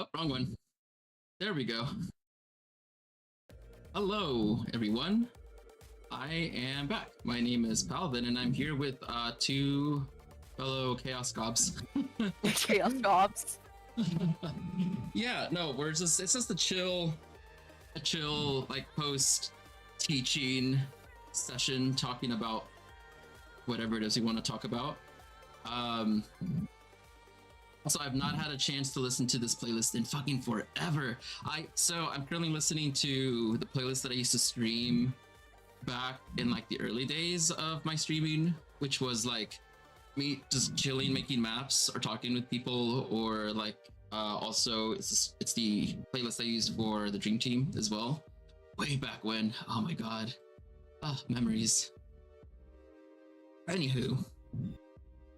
Oh, wrong one. There we go. Hello, everyone. I am back. My name is Palvin, and I'm here with two fellow Chaos Gobs. Chaos Gobs. Yeah, no, it's just a chill like post teaching session talking about whatever it is we want to talk about. Also, I've not had a chance to listen to this playlist in fucking forever. I'm currently listening to the playlist that I used to stream back in like the early days of my streaming, which was like me just chilling, making maps or talking with people, or like also it's the playlist I used for the Dream Team as well. Way back when. Oh my god. Memories. Anywho.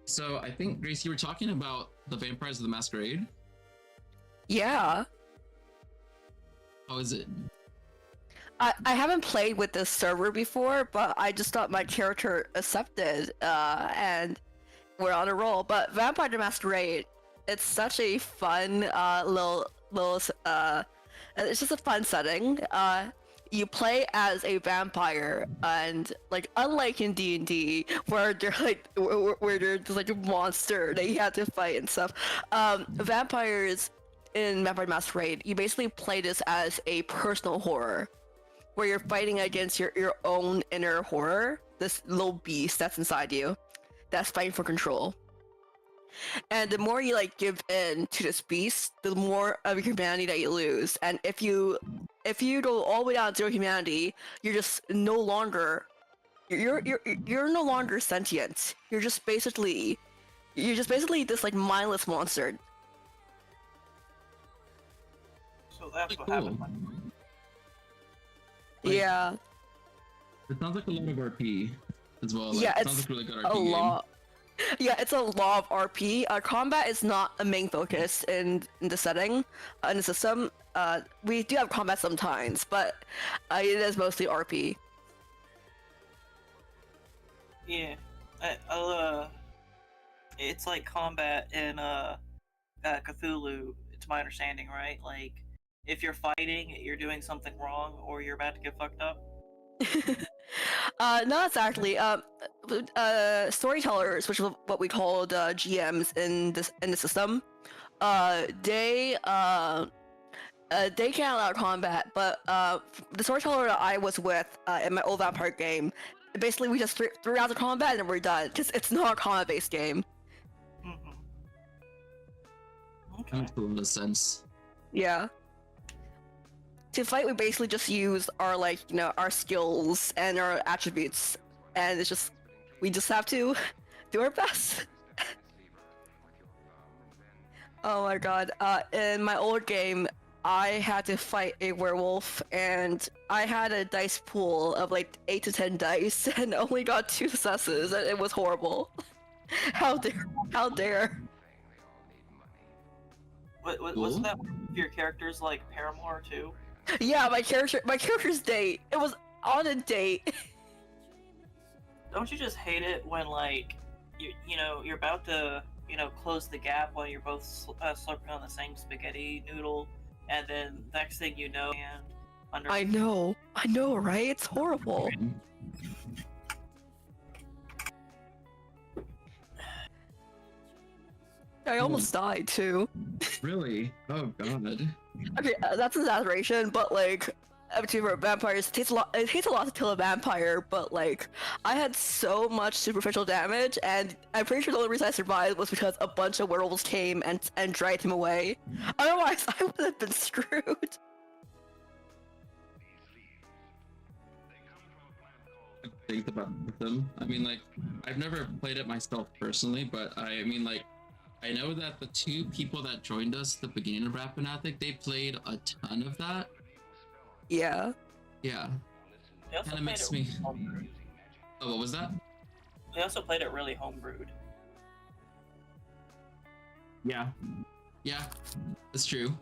So I think, Grace, you were talking about the Vampires of the Masquerade. Yeah. How is it? I haven't played with this server before, but I just thought my character accepted, and we're on a roll. But Vampire the Masquerade, it's such a fun little it's just a fun setting. You play as a vampire, and like unlike in D&D where they're like where they're just like a monster that you have to fight and stuff, vampires in Vampire the Masquerade, you basically play this as a personal horror where you're fighting against your own inner horror, this little beast that's inside you that's fighting for control. And the more you like give in to this beast, the more of your humanity that you lose. And if you go all the way down to humanity, you're just no longer you're no longer sentient. You're just basically this like mindless monster. So that's what Cool. happened. Like, Yeah. It sounds like a lot of RP as well. Like, Yeah, it sounds it's like a really good a RP game. lot. Yeah, it's a lot of RP. Combat is not a main focus in the setting, in the system. We do have combat sometimes, but it is mostly RP. Yeah, it's like combat in Cthulhu. It's my understanding, right? Like, if you're fighting, you're doing something wrong, or you're about to get fucked up. Not exactly. Storytellers, which is what we called GMs in the system, they can allow combat, but the storyteller that I was with in my old vampire game, basically we just threw out the combat and we're done because it's not a combat-based game. Mm-hmm. That Okay. makes a lot of sense. Yeah. To fight, we basically just use our our skills and our attributes, and we just have to do our best. Oh my god! In my old game, I had to fight a werewolf, and I had a dice pool of like 8 to 10 dice, and only got 2 successes, and it was horrible. How dare! How dare! Wasn't that one of your characters like Paramore too? Yeah, my character's date. It was on a date. Don't you just hate it when like you're about to close the gap while you're both slurping on the same spaghetti noodle, and then next thing you know, and under I know, right? It's horrible. I almost died too. Really? Oh god. Okay, that's an exaggeration, but like, for vampires, it takes a lot to kill a vampire. But like, I had so much superficial damage, and I'm pretty sure the only reason I survived was because a bunch of werewolves came and dragged him away. Otherwise, I would have been screwed. Think about them. I mean, like, I've never played it myself personally, but I mean, like, I know that the 2 people that joined us at the beginning of Rappan, Athuk, they played a ton of that. Yeah. Yeah. They also Kinda played makes it me- homebrewed. Oh, what was that? They also played it really homebrewed. Yeah. Yeah, that's true.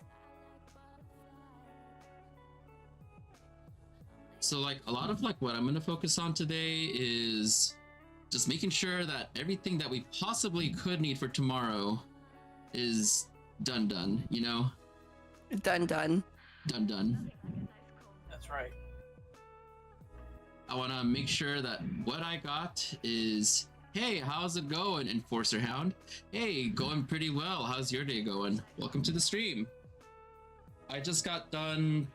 So, like, a lot of like what I'm gonna focus on today is just making sure that everything that we possibly could need for tomorrow is done, you know? Done. Done. That's right. I want to make sure that what I got is, hey, how's it going, Enforcer Hound? Hey, going pretty well. How's your day going? Welcome to the stream. I just got done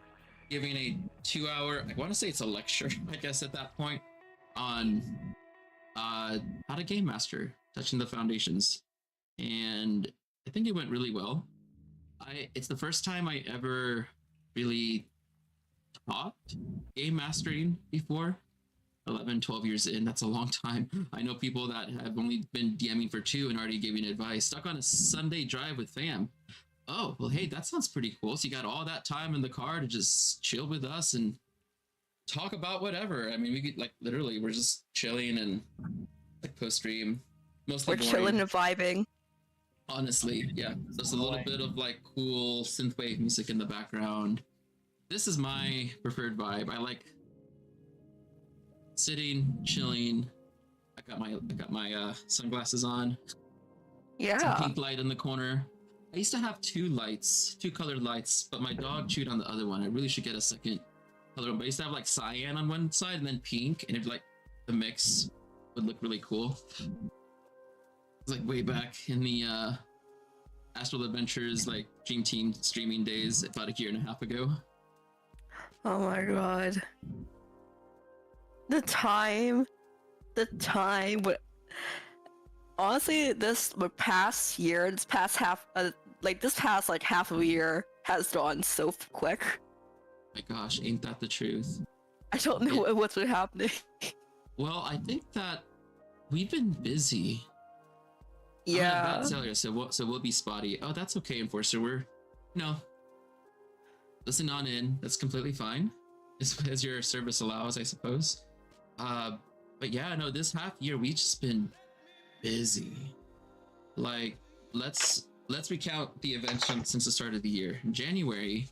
giving a 2-hour, I want to say it's a lecture, I guess at that point, on how to game master, touching the foundations. And I think it went really well. It's the first time I ever really taught game mastering before. 11, 12 years in, that's a long time. I know people that have only been DMing for 2 and already giving advice. Stuck on a Sunday drive with fam. Oh, well, hey, that sounds pretty cool. So you got all that time in the car to just chill with us and talk about whatever. I mean, we could, like, literally, we're just chilling and, like, post-stream. Mostly We're chilling and vibing. Honestly, yeah. Just a little bit of, like, cool synthwave music in the background. This is my preferred vibe. I like sitting, chilling. I got my sunglasses on. Yeah. Some pink light in the corner. I used to have 2 colored lights, but my dog chewed on the other one. I really should get a second color one. But I used to have like cyan on one side and then pink, and if like the mix would look really cool. It's like way back in the Astral Adventures like Dream Team streaming days about 1.5 years ago. Oh my god. The time. Honestly, this past year, this past half of a year has gone so quick. My gosh, ain't that the truth? I don't know what's been happening. Well, I think that we've been busy. Yeah. So we'll be spotty. Oh, that's okay, Enforcer. We're, listen on in. That's completely fine, as your service allows, I suppose. But yeah, no, this half year we've just been busy. Like, let's recount the events since the start of the year. In January,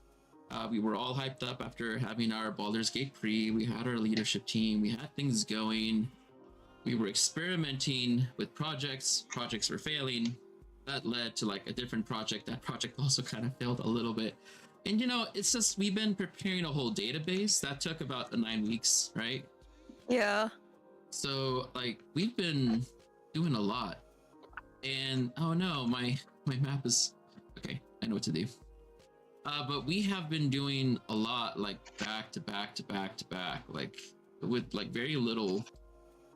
we were all hyped up after having our Baldur's Gate pre. We had our leadership team. We had things going. We were experimenting with projects. Projects were failing. That led to like a different project. That project also kind of failed a little bit. And it's just, we've been preparing a whole database. That took about 9 weeks, right? Yeah. So like, we've been doing a lot. And oh no, my map is okay. I know what to do. But we have been doing a lot, like back to back, like with like very little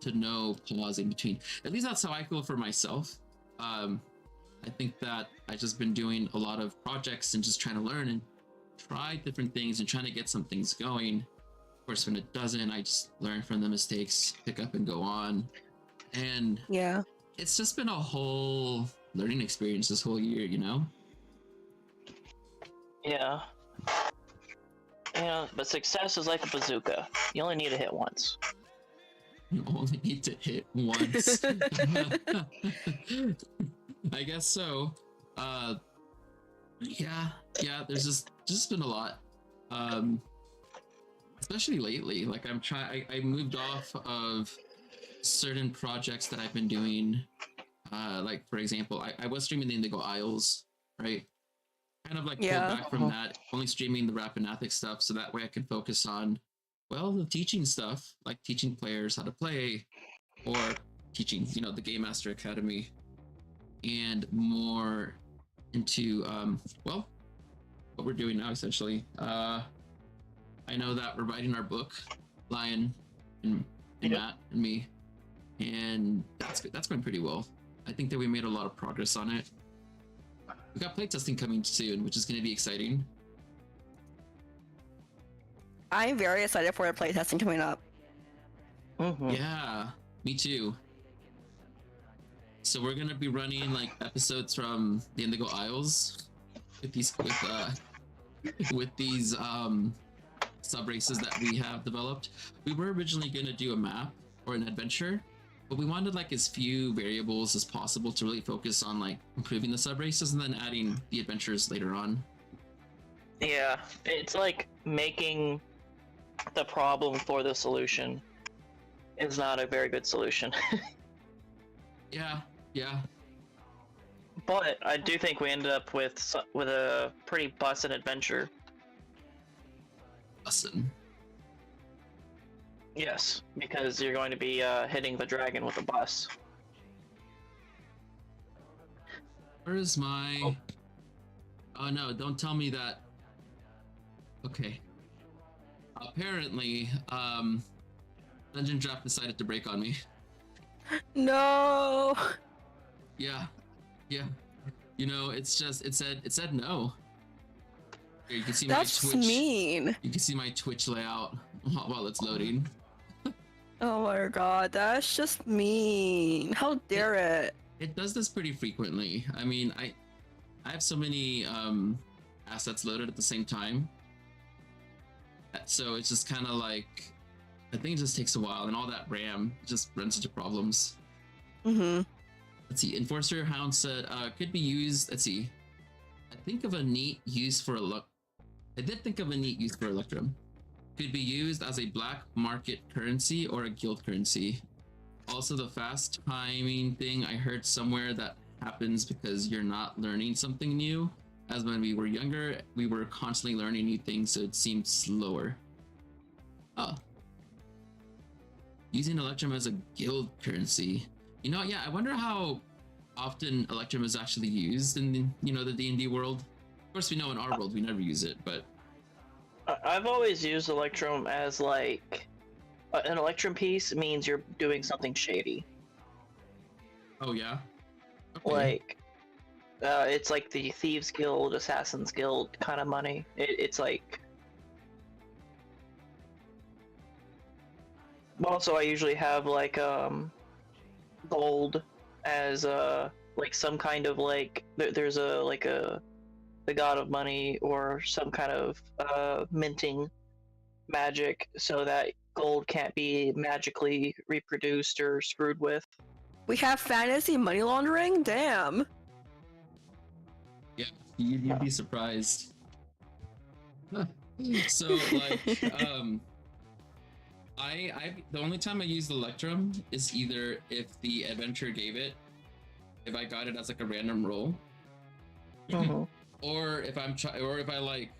to no pause in between. At least that's how I feel for myself. I think that I've just been doing a lot of projects and just trying to learn and try different things and trying to get some things going. Of course, when it doesn't, I just learn from the mistakes, pick up and go on. And yeah, it's just been a whole learning experience this whole year, Yeah. But success is like a bazooka. You only need to hit once. You only need to hit once. I guess so. Yeah, there's just been a lot. Especially lately. Like I moved off of certain projects that I've been doing. Like for example, I was streaming the Indigo Isles, right? Kind of like pulled back from that, only streaming the Rappan Athuk stuff, so that way I can focus on, well, the teaching stuff, like teaching players how to play, or teaching, the Game Master Academy, and more into, well, what we're doing now essentially. I know that we're writing our book, Lion and Matt and me, and that's going pretty well. I think that we made a lot of progress on it. We got playtesting coming soon, which is going to be exciting. I'm very excited for the playtesting coming up. Mm-hmm. Yeah, me too. So we're going to be running like episodes from the Indigo Isles with these sub races that we have developed. We were originally going to do a map or an adventure, but we wanted like as few variables as possible to really focus on like improving the sub races and then adding the adventures later on. Yeah, it's like making the problem for the solution is not a very good solution. Yeah. But I do think we ended up with a pretty busted adventure. Listen. Yes, because you're going to be hitting the dragon with a bus. Where is my... Oh no, don't tell me that. Okay. Apparently, DungeonDraft decided to break on me. No. Yeah. Yeah. You know, it's just, it said no. Here, you can see That's my Twitch. mean. You can see my Twitch layout while it's loading. Oh my god, that's just mean. How dare it? It does this pretty frequently. I mean, I have so many assets loaded at the same time, so it's just kind of like, I think it just takes a while, and all that RAM just runs into problems. Mm-hmm. Let's see. Enforcer Hound said could be used. Let's see. I think of a neat use for I did think of a neat use for Electrum. Could be used as a black market currency or a guild currency. Also, the fast timing thing I heard somewhere that happens because you're not learning something new. As when we were younger, we were constantly learning new things, so it seemed slower. Using Electrum as a guild currency. You know, yeah, I wonder how often Electrum is actually used in the, you know, the D&D world. Of course, we know in our world we never use it, but I've always used Electrum as like an Electrum piece means you're doing something shady. oh yeah. Okay. Like it's like the Thieves Guild, Assassins Guild kind of money. It's like. Also, I usually have like gold as like some kind of like there's a like the god of money or some kind of minting magic so that gold can't be magically reproduced or screwed with. We have fantasy money laundering? Damn. Yeah, you'd be surprised. So like I the only time I use Electrum is either if the adventure gave it, if I got it as like a random roll, or if I like.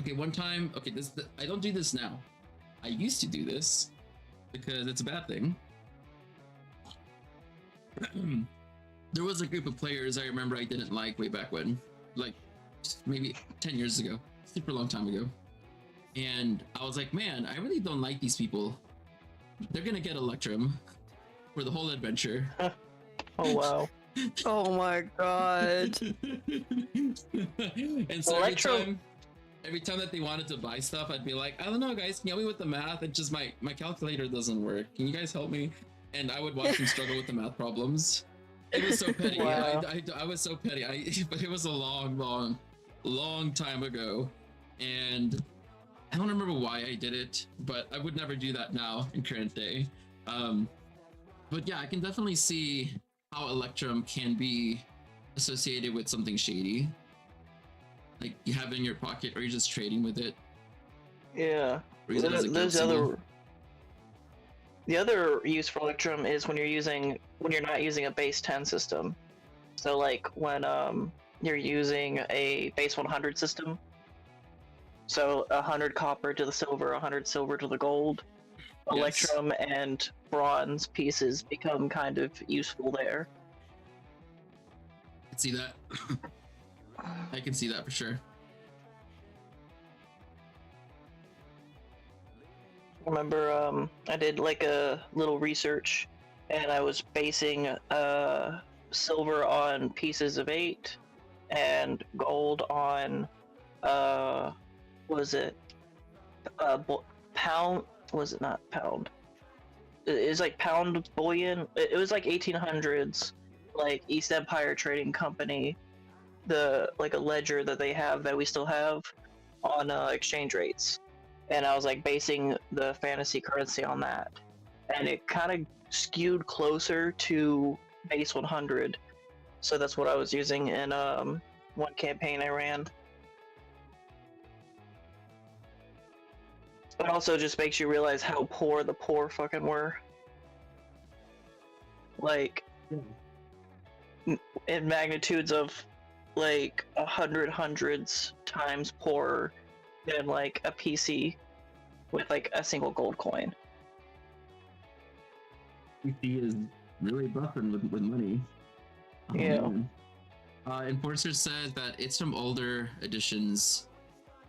Okay, one time. Okay, I don't do this now. I used to do this because it's a bad thing. There was a group of players I remember I didn't like way back when, like maybe 10 years ago, super long time ago. And I was like, man, I really don't like these people. They're gonna get Electrum for the whole adventure. Oh wow. Oh my god. And so Electrum... every time that they wanted to buy stuff, I'd be like, I don't know, guys, can you help me with the math? It just my calculator doesn't work. Can you guys help me? And I would watch them struggle with the math problems. It was so petty. Wow. I was so petty. But it was a long time ago, and I don't remember why I did it, but I would never do that now in current day. But yeah, I can definitely see how Electrum can be associated with something shady. Like you have it in your pocket, or you're just trading with it. Yeah. Or use it as a guild symbol. The other use for Electrum is when you're not using a base 10 system. So like when you're using a base 100 system. So 100 copper to the silver, 100 silver to the gold. Yes. Electrum and bronze pieces become kind of useful there. I can see that. I can see that for sure. Remember, I did like a little research, and I was basing silver on pieces of 8, and gold on was it pound? Was it not pound? It was like pound bullion. It was like 1800s, like East Empire Trading Company, like a ledger that they have that we still have on exchange rates. And I was like basing the fantasy currency on that, and it kind of skewed closer to base 100. So that's what I was using in one campaign I ran. It also just makes you realize how poor the poor fucking were. Like, in magnitudes of like 100 times poorer than like a PC with like a single gold coin. PC is really buffing with money. Oh, Yeah. man. Enforcer says that it's from older editions.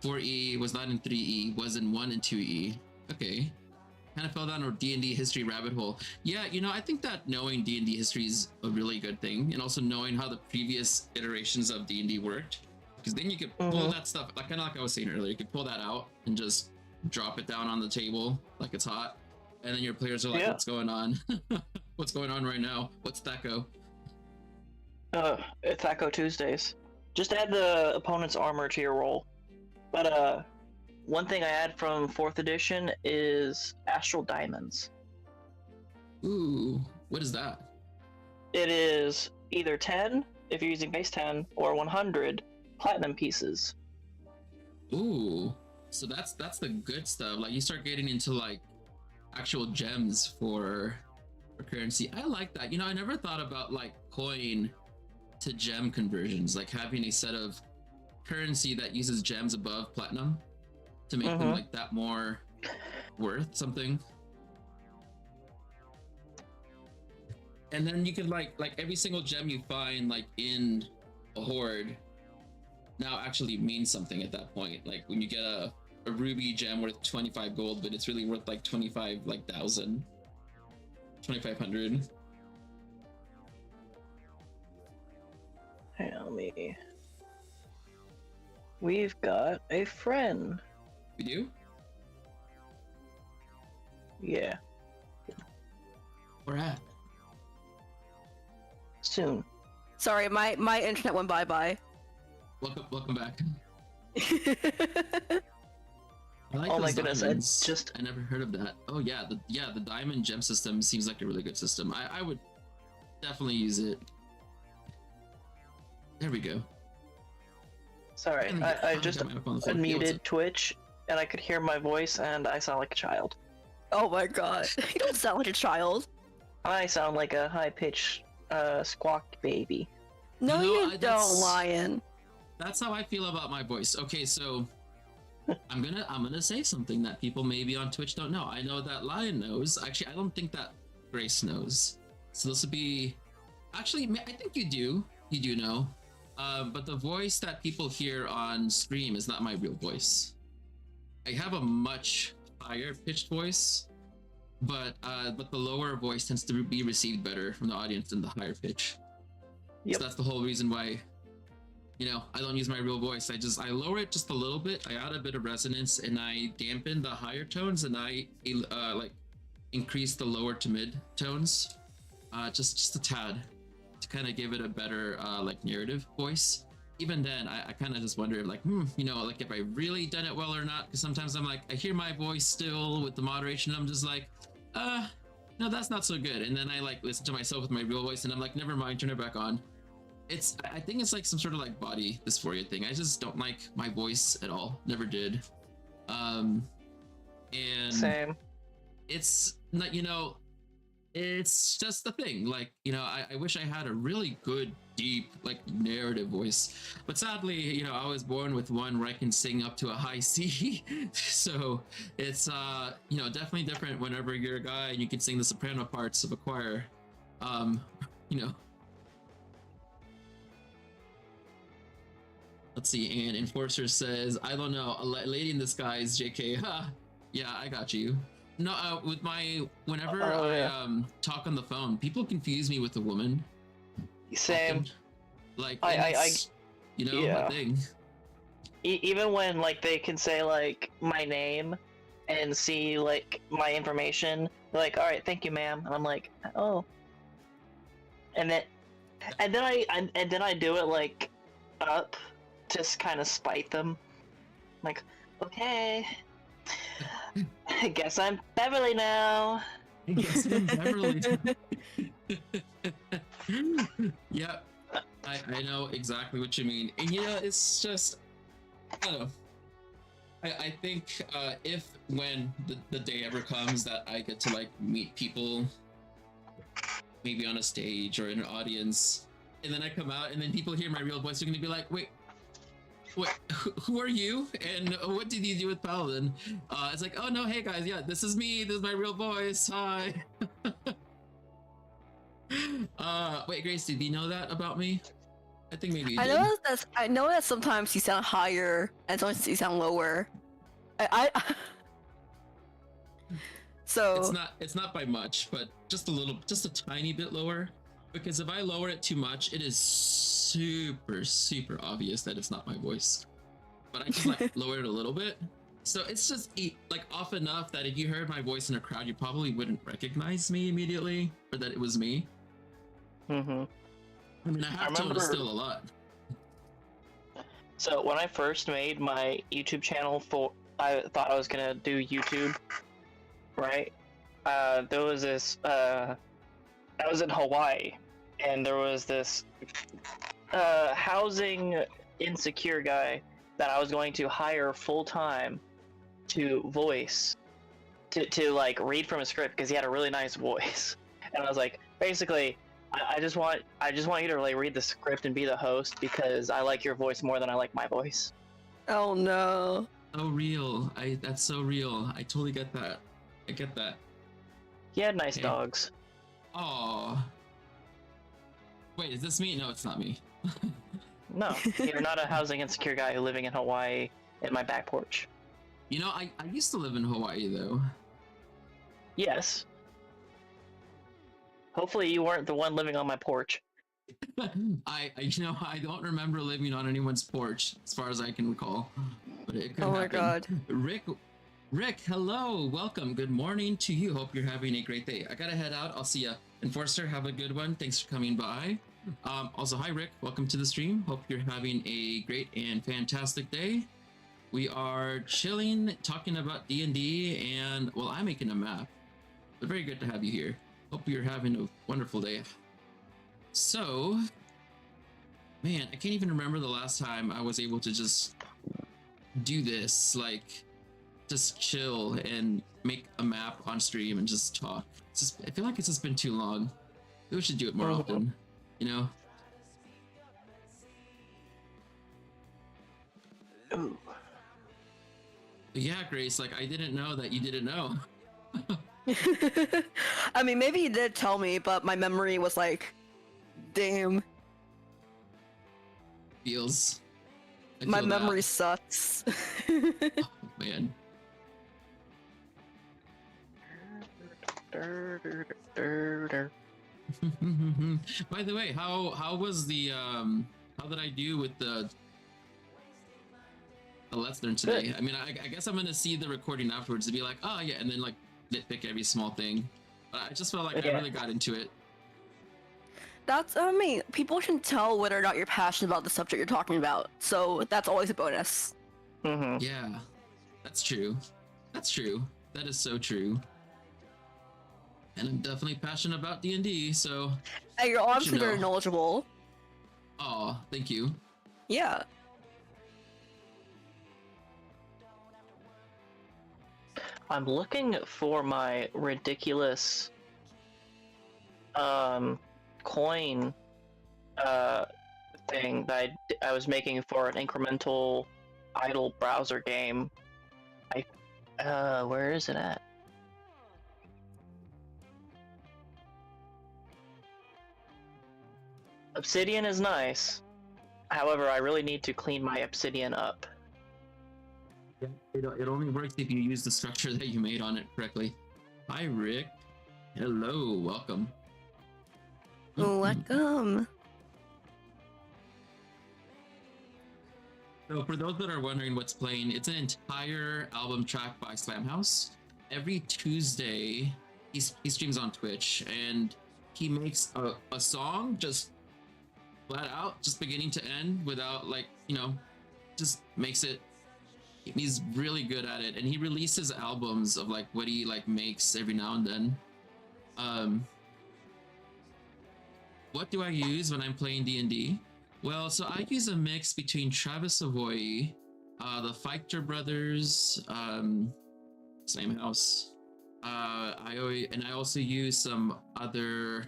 4E was not in 3E, was in 1 and 2E. Okay. Kind of fell down a D&D history rabbit hole. Yeah, you know, I think that knowing D&D history is a really good thing, and also knowing how the previous iterations of D&D worked, because then you could pull that stuff, like kind of like I was saying earlier, you could pull that out and just drop it down on the table like it's hot, and then your players are like, Yeah. what's going on? What's going on right now? What's Thaco? It's Thaco Tuesdays. Just add the opponent's armor to your roll. But one thing I add from 4th edition is Astral Diamonds. Ooh, what is that? It is either 10 if you're using base 10 or 100 platinum pieces. Ooh, so that's the good stuff. Like you start getting into like actual gems for currency. I like that. You know, I never thought about like coin to gem conversions, like having a set of currency that uses gems above platinum to make them like that more worth something. And then you could like every single gem you find like in a horde now actually means something at that point. Like when you get a ruby gem worth 25 gold, but it's really worth like 25,000, 2,500. Tell me. We've got a friend. We do? Yeah, Where at? soon. Sorry, my internet went bye-bye. Welcome back. I like Oh my those goodness, diamonds. I never heard of that. Oh yeah, the diamond gem system seems like a really good system. I would definitely use it. There we go. Sorry, I just got my phone on the floor. Yeah, what's unmuted up? Twitch and I could hear my voice and I sound like a child. Oh my god, you don't sound like a child. I sound like a high-pitched squawk baby. No, You know, you that's- don't, Lion. That's how I feel about my voice. Okay, so I'm gonna say something that people maybe on Twitch don't know. I know that Lion knows. Actually, I don't think that Grace knows. So this would be, actually, I think you do. You do know. But the voice that people hear on stream is not my real voice. I have a much higher pitched voice, but the lower voice tends to be received better from the audience than the higher pitch. Yep. So that's the whole reason why, you know, I don't use my real voice. I lower it just a little bit. I add a bit of resonance and I dampen the higher tones, and I like increase the lower to mid tones, just a tad, to kind of give it a better like narrative voice. Even then, I kind of just wonder, like, you know, like if I really done it well or not. Because sometimes I'm like, I hear my voice still with the moderation. I'm just like, no, that's not so good. And then I like listen to myself with my real voice, and I'm like, never mind, turn it back on. I think it's like some sort of like body dysphoria thing. I just don't like my voice at all. Never did. And Same. it's not, you know, it's just the thing. Like, you know, I wish I had a really good, deep, like narrative voice, but sadly, you know, I was born with one where I can sing up to a high C. So it's you know, definitely different whenever you're a guy and you can sing the soprano parts of a choir. You know. Let's see, and Enforcer says, I don't know, a lady in disguise, JK. Ha! Yeah, I got you. No, with my, whenever I talk on the phone, people confuse me with a woman. Same. Often. Like, I you know, yeah. my thing. Even when like they can say like my name and see like my information, they're like, all right, thank you, ma'am, and I'm like, oh. And then I do it like up, just kind of spite them. Like, okay, I guess I'm Beverly now. I guess I'm Beverly. Yep, I know exactly what you mean. And yeah, it's just, I don't know. I think if when the day ever comes that I get to like meet people, maybe on a stage or in an audience, and then I come out, and then people hear my real voice. They're gonna be like, "Wait, what? Who are you? And what did you do with Paladin?" It's like, "Oh no, hey guys, yeah, this is me. This is my real voice. Hi." Wait, Grace, did you know that about me? I think maybe you I did. know that sometimes you sound higher and sometimes you sound lower. I so It's not by much, but just a tiny bit lower. Because if I lower it too much, it is super obvious that it's not my voice. But I just like lower it a little bit. So it's just like off enough that if you heard my voice in a crowd, you probably wouldn't recognize me immediately, or that it was me. Mm-hmm. I mean, a half tone is still a lot. So when I first made my YouTube channel I thought I was gonna do YouTube, right? There was this, I was in Hawaii, and there was this, housing insecure guy that I was going to hire full-time to voice, to like read from a script, because he had a really nice voice. And I was like, basically, I just want you to like read the script and be the host, because I like your voice more than I like my voice. oh no. So real. That's so real. I totally get that. I get that. He had nice Okay. dogs. Oh. Wait, is this me? No, it's not me. No, you're not a housing insecure guy who living in Hawaii in my back porch. You know, I used to live in Hawaii though. Yes. Hopefully you weren't the one living on my porch. I I don't remember living on anyone's porch as far as I can recall. But it could Oh my happen. god. Rick, hello, welcome. Good morning to you. Hope you're having a great day. I gotta head out. I'll see ya. Enforcer, have a good one. Thanks for coming by. Also, hi Rick, welcome to the stream. Hope you're having a great and fantastic day. We are chilling, talking about D&D, and well, I'm making a map. But very good to have you here. Hope you're having a wonderful day. So, man, I can't even remember the last time I was able to just do this, like, just chill and make a map on stream and just talk. It's just, I feel like it's just been too long. Maybe we should do it more often, you know? Ooh. But yeah, Grace, like, I didn't know that you didn't know. I mean, maybe you did tell me, but my memory was like, damn. Feels. I My feel that. memory sucks. Oh, man. By the way, how was the how did I do with the Let's Learn today? Good. I mean, I guess I'm gonna see the recording afterwards to be like, oh yeah, and then like nitpick every small thing. But I just felt like I Yeah. really got into it. That's, I mean, people can tell whether or not you're passionate about the subject you're talking about, so that's always a bonus. Mm-hmm. Yeah, that's true. That's true. That is so true. And I'm definitely passionate about D&D, so And you're obviously very know. knowledgeable. oh, thank you. Yeah. I'm looking for my ridiculous coin thing that I was making for an incremental idle browser game. Where is it at? Obsidian is nice. However, I really need to clean my obsidian up. Yeah, it only works if you use the structure that you made on it correctly. Hi, Rick. Hello, welcome. Welcome. So for those that are wondering what's playing, it's an entire album track by Slamhouse. Every Tuesday, he streams on Twitch, and he makes a song just flat out, just beginning to end, without like, you know, just makes it. He's really good at it, and he releases albums of like what he like makes every now and then. What do I use when I'm playing D&D? Well, so I use a mix between Travis Savoy, the Fighter Brothers, Same House. I also use some other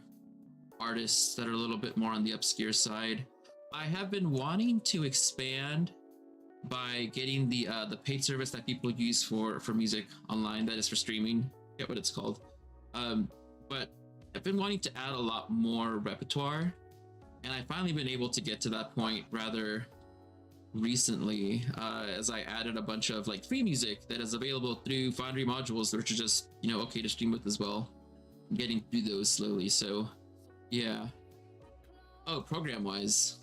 artists that are a little bit more on the obscure side. I have been wanting to expand by getting the paid service that people use for music online, that is for streaming. I forget what it's called. But I've been wanting to add a lot more repertoire, and I've finally been able to get to that point rather recently, as I added a bunch of like free music that is available through Foundry modules, which are just, you know, okay to stream with as well. I'm getting through those slowly, so yeah. Oh, program wise,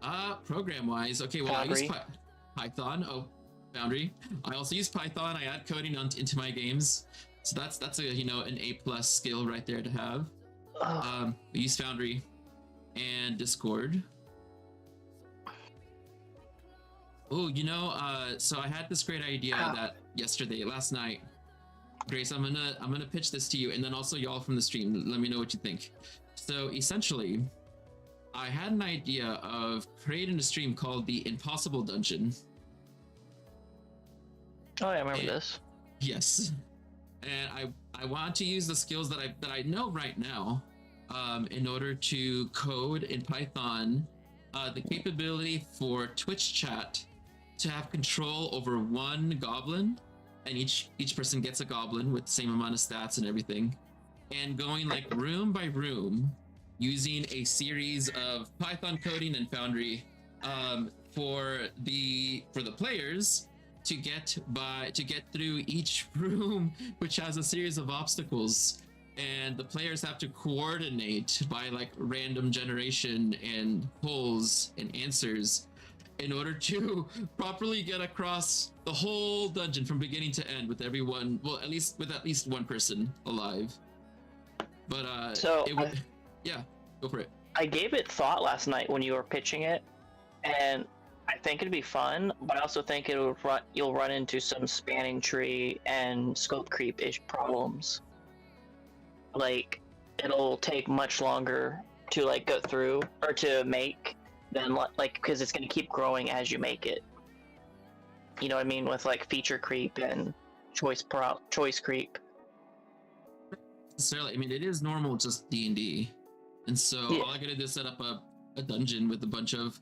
okay, well, Foundry. I use Python. Oh, Foundry. I also use Python. I add coding into my games, so that's a, you know, an A+ skill right there to have. We use Foundry and Discord. Oh, you know, so I had this great idea that last night. Grace, I'm gonna pitch this to you, and then also y'all from the stream. Let me know what you think. So essentially, I had an idea of creating a stream called the Impossible Dungeon. Oh, I remember this. Yes, and I want to use the skills that I know right now, in order to code in Python, the capability for Twitch chat to have control over one goblin, and each person gets a goblin with the same amount of stats and everything, and going like room by room using a series of Python coding and Foundry, for the players to get through each room, which has a series of obstacles, and the players have to coordinate by like random generation and polls and answers in order to properly get across the whole dungeon from beginning to end with everyone, well, at least one person alive. But So it would, yeah, go for it. I gave it thought last night when you were pitching it, and I think it'd be fun, but I also think you'll run into some spanning tree and scope creep-ish problems. Like, it'll take much longer to like go through or to make than like, because it's going to keep growing as you make it. You know what I mean, with like feature creep and choice creep. Necessarily, I mean, it is normal, just D&D, and so all I gotta do is set up a dungeon with a bunch of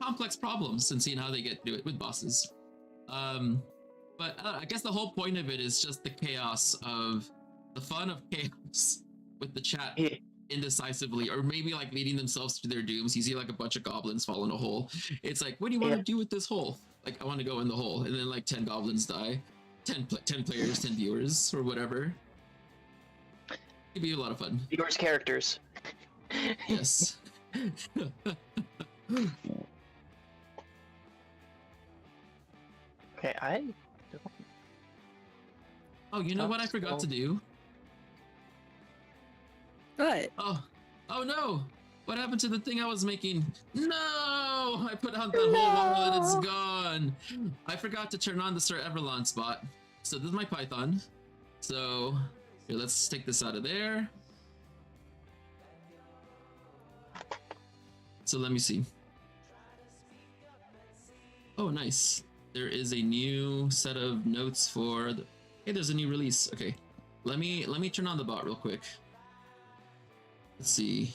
complex problems and seeing how they get through it with bosses. But I guess the whole point of it is just the fun of chaos with the chat indecisively, or maybe like leading themselves to their dooms. You see like a bunch of goblins fall in a hole. It's like, what do you want to do with this hole? Like, I want to go in the hole, and then like 10 goblins die, 10 players, 10 viewers, or whatever. It'd be a lot of fun. Yours characters. Yes. Okay, Oh, you know what I forgot to do? What? Oh no! What happened to the thing I was making? No! I put out that whole wall and it's gone. I forgot to turn on the Sir Everlon spot. So this is my Python. So here, let's take this out of there. So let me see. Oh, nice. There is a new set of notes for the... Hey, there's a new release. Okay. Let me turn on the bot real quick. Let's see.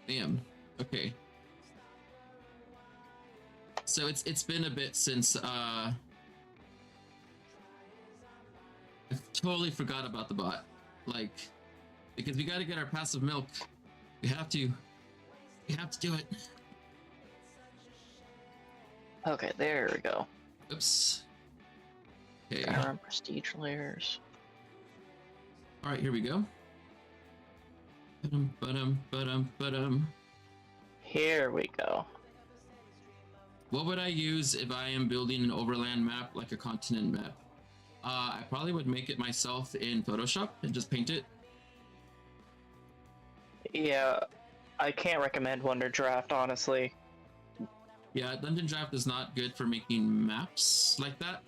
Bam. Okay. So it's been a bit since I totally forgot about the bot. Like, because we got to get our passive milk. We have to do it. okay, there we go. Oops. Okay. Prestige layers. All right, here we go. Ba-dum. Here we go. What would I use if I am building an overland map, like a continent map? I probably would make it myself in Photoshop and just paint it. Yeah, I can't recommend DungeonDraft, honestly. Yeah, DungeonDraft is not good for making maps like that.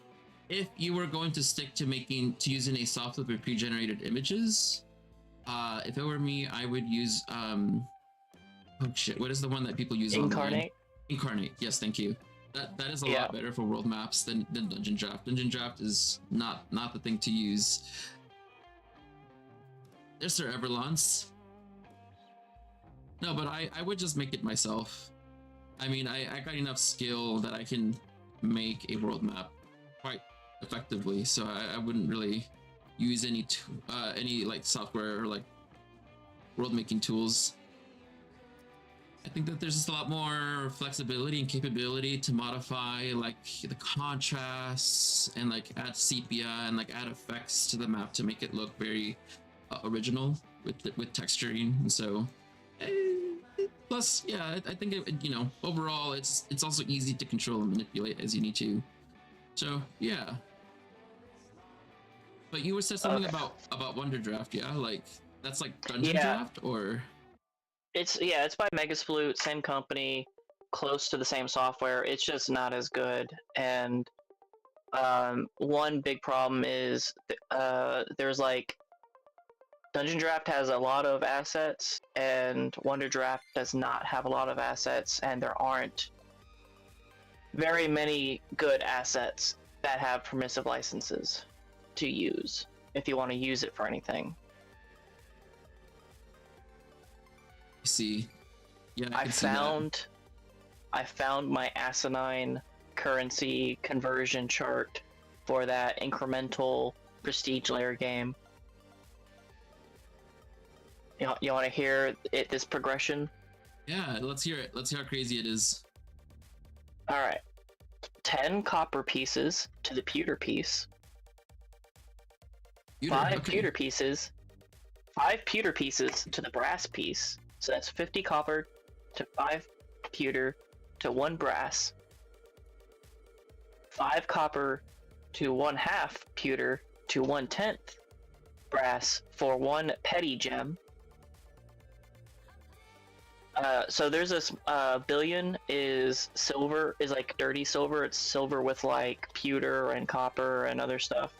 If you were going to stick to using a software with pre-generated images, if it were me, I would use oh shit, what is the one that people use online? Incarnate. Incarnate, yes, thank you. that is a Yeah. lot better for world maps than Dungeon Draft. Dungeon Draft is not the thing to use. There's Sir Everlance. No, but I would just make it myself. I mean, I got enough skill that I can make a world map quite effectively, so I wouldn't really use any like software or like world making tools. I think that there's just a lot more flexibility and capability to modify like the contrasts and like add sepia and like add effects to the map to make it look very original with texturing. And so plus, yeah, I think it, you know, overall it's also easy to control and manipulate as you need to. So yeah. But you were said something about Wonder Draft, yeah? Like that's like Dungeon Draft, or it's by Megasplute, same company, close to the same software. It's just not as good. And one big problem is there's like Dungeon Draft has a lot of assets, and Wonder Draft does not have a lot of assets, and there aren't very many good assets that have permissive licenses to use if you want to use it for anything. see. Yeah, I found my asinine currency conversion chart for that incremental prestige layer game. You want to hear this progression? Yeah, let's hear it. Let's hear how crazy it is. All right, 10 copper pieces to the pewter piece. Five pewter pieces to the brass piece. So that's 50 copper to 5 pewter to 1 brass. 5 copper to 1/2 pewter to 1/10 brass for 1 petty gem. So there's this billion is silver, is like dirty silver. It's silver with like pewter and copper and other stuff.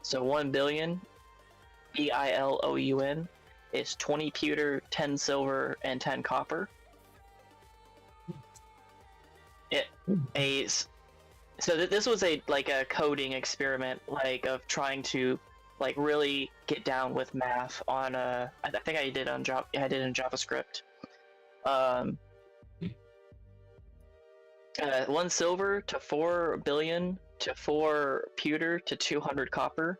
So 1 billion, BILOUN, is 20 pewter, 10 silver, and 10 copper. This was a coding experiment, like of trying to like really get down with math on I think I did in JavaScript. 1 silver to 4 billion to 4 pewter to 200 copper.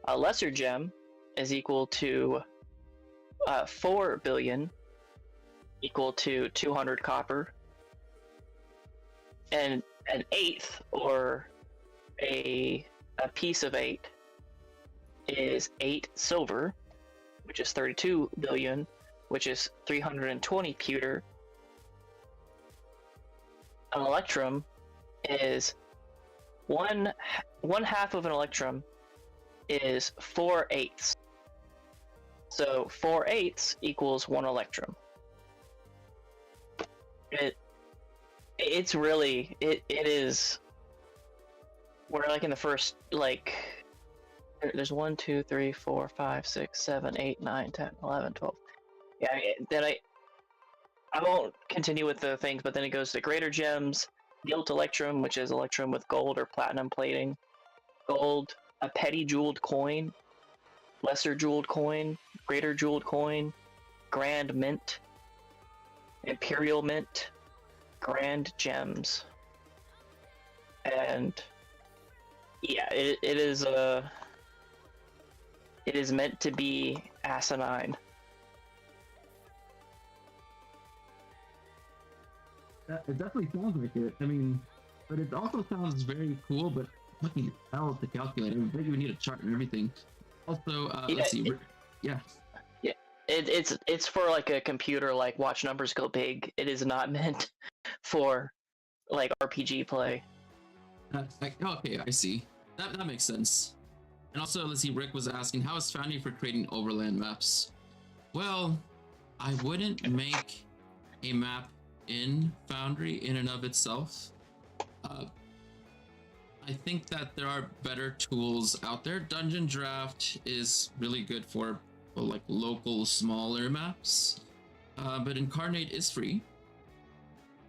A lesser gem is equal to 4 billion equal to 200 copper. And an eighth, or a piece of 8, is 8 silver, which is 32 billion, which is 320 pewter. An electrum is one half of an electrum is 4/8. So 4/8 equals 1 electrum. It's really it is. We're like in the first there's 1, 2, 3, 4, 5, 6, 7, 8, 9, 10, 11, 12. Yeah, then I won't continue with the things, but then it goes to greater gems, gilt electrum, which is electrum with gold or platinum plating, gold, a petty jeweled coin, lesser jeweled coin, greater jeweled coin, grand mint, imperial mint, grand gems. And yeah, it is meant to be asinine. It definitely sounds like it. I mean, but it also sounds very cool, but fucking hell to calculate. I mean, we need a chart and everything. Also, let's see. It's for like a computer, like watch numbers go big. It is not meant for like RPG play. Okay, I see. That makes sense. And also, let's see, Rick was asking, how is Foundry for creating overland maps? Well, I wouldn't make a map in Foundry in and of itself. I think that there are better tools out there. Dungeon Draft is really good for like local smaller maps, but Incarnate is free.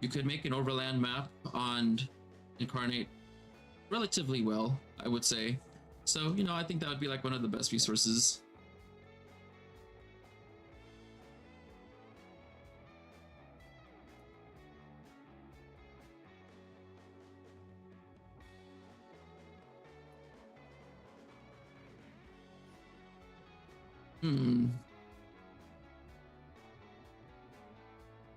you could make an overland map on Incarnate relatively well, I would say. So, you know, I think that would be like one of the best resources.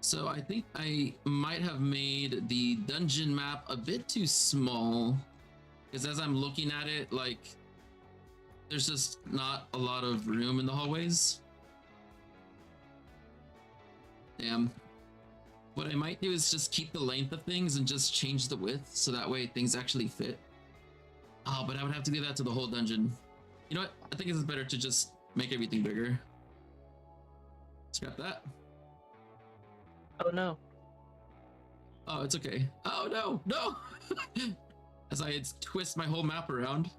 So I think I might have made the dungeon map a bit too small, because as I'm looking at it, like, there's just not a lot of room in the hallways. Damn. What I might do is just keep the length of things and just change the width, so that way things actually fit. Oh, but I would have to do that to the whole dungeon. You know what? I think it's better to just make everything bigger. Scrap that. Oh no. Oh, it's okay. Oh no, no! As I twist my whole map around.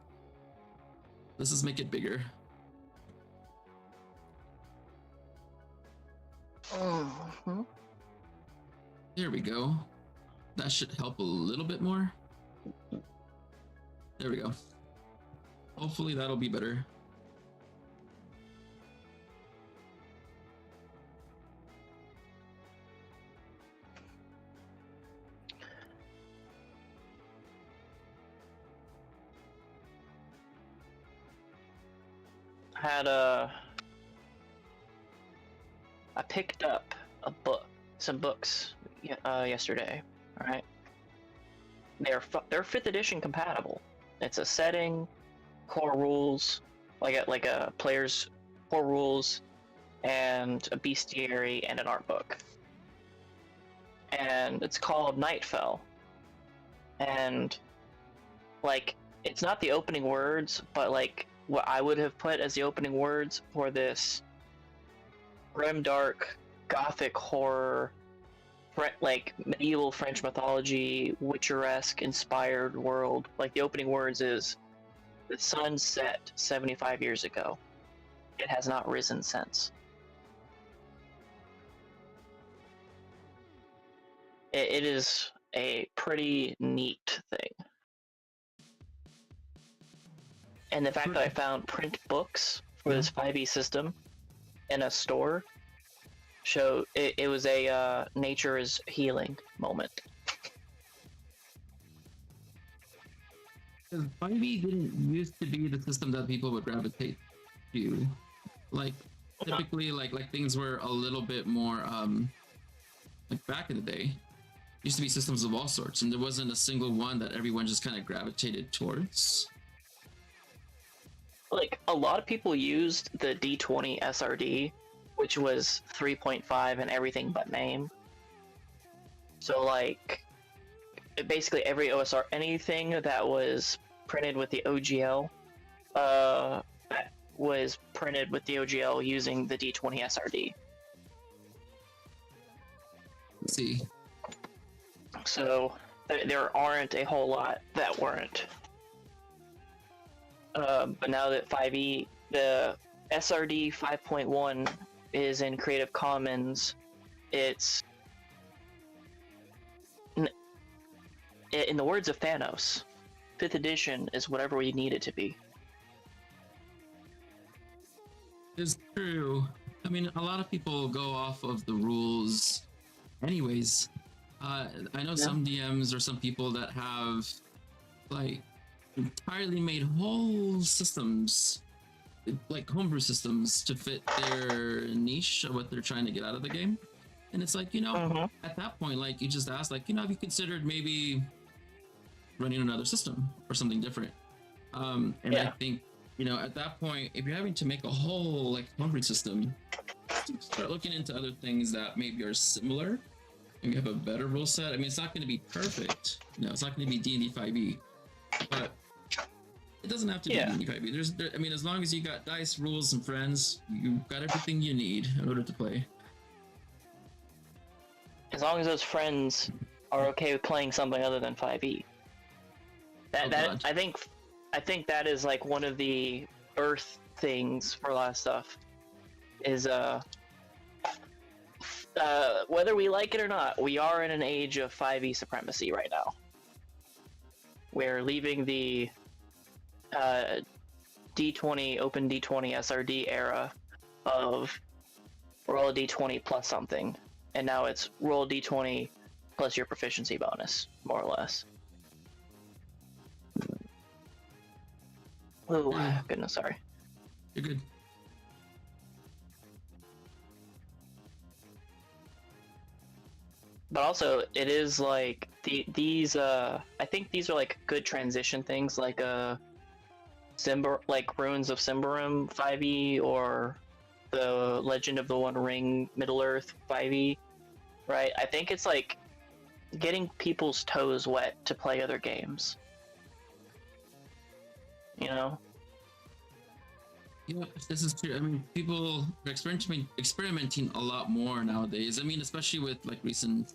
Let's just make it bigger. Mm-hmm. There we go. That should help a little bit more. There we go. Hopefully that'll be better. I picked up some books yesterday. All right, they're 5th edition compatible. It's a setting, core rules, like a player's core rules, and a bestiary and an art book. And it's called Nightfell. And like, it's not the opening words, but like what I would have put as the opening words for this grimdark, gothic horror, like medieval French mythology, Witcher-esque inspired world. Like, the opening words is, "The sun set 75 years ago. It has not risen since." It is a pretty neat thing. And the fact that I found print books for this 5e system in a store show it was a nature is healing moment. Because 5e didn't used to be the system that people would gravitate to. Like, typically, like things were a little bit more, like back in the day, used to be systems of all sorts, and there wasn't a single one that everyone just kind of gravitated towards. Like, a lot of people used the D20 SRD, which was 3.5 and everything but name. So, like, basically every OSR, anything that was printed with the OGL, was printed with the OGL using the D20 SRD. Let's see. So, there aren't a whole lot that weren't. But now that 5e, the SRD 5.1 is in Creative Commons, it's, in the words of Thanos, 5th edition is whatever we need it to be. It's true. I mean, a lot of people go off of the rules anyways. I know some DMs or some people that have, like, entirely made whole systems, like homebrew systems, to fit their niche of what they're trying to get out of the game. And it's like, you know, at that point, like, you just ask, like, you know, have you considered maybe running another system or something different? And I think, you know, at that point, if you're having to make a whole, like, homebrew system, start looking into other things that maybe are similar, maybe have a better rule set. I mean, it's not going to be perfect. You know, it's not going to be D&D 5e, but it doesn't have to be D&D 5e. I mean, as long as you got dice, rules, and friends, you've got everything you need in order to play. As long as those friends are okay with playing something other than 5e. I think that is like one of the birth things for a lot of stuff. Is whether we like it or not, we are in an age of 5e supremacy right now. We're leaving the D20, open D20 SRD era of roll a D20 plus something, and now it's roll a D20 plus your proficiency bonus, more or less. Oh, goodness, sorry. You're good. But also, it is like these. I think these are like good transition things, like like Ruins of Symbaroum 5e or the Legend of the One Ring Middle Earth 5e, right? I think it's like getting people's toes wet to play other games. You know? Yeah, this is true. I mean, people are experimenting a lot more nowadays. I mean, especially with like recent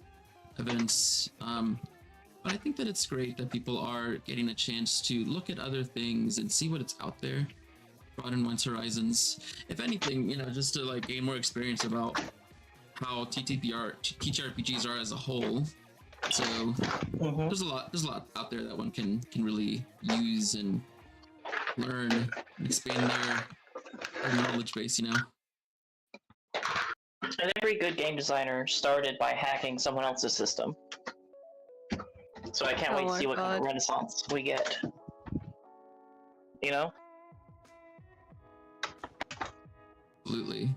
events. But I think that it's great that people are getting a chance to look at other things and see what it's out there, broaden one's horizons. If anything, you know, just to like gain more experience about how TTRPGs are as a whole. So there's a lot out there that one can really use and learn and expand their knowledge base, you know. And every good game designer started by hacking someone else's system. So I can't wait to see what kind of renaissance we get. You know? Absolutely.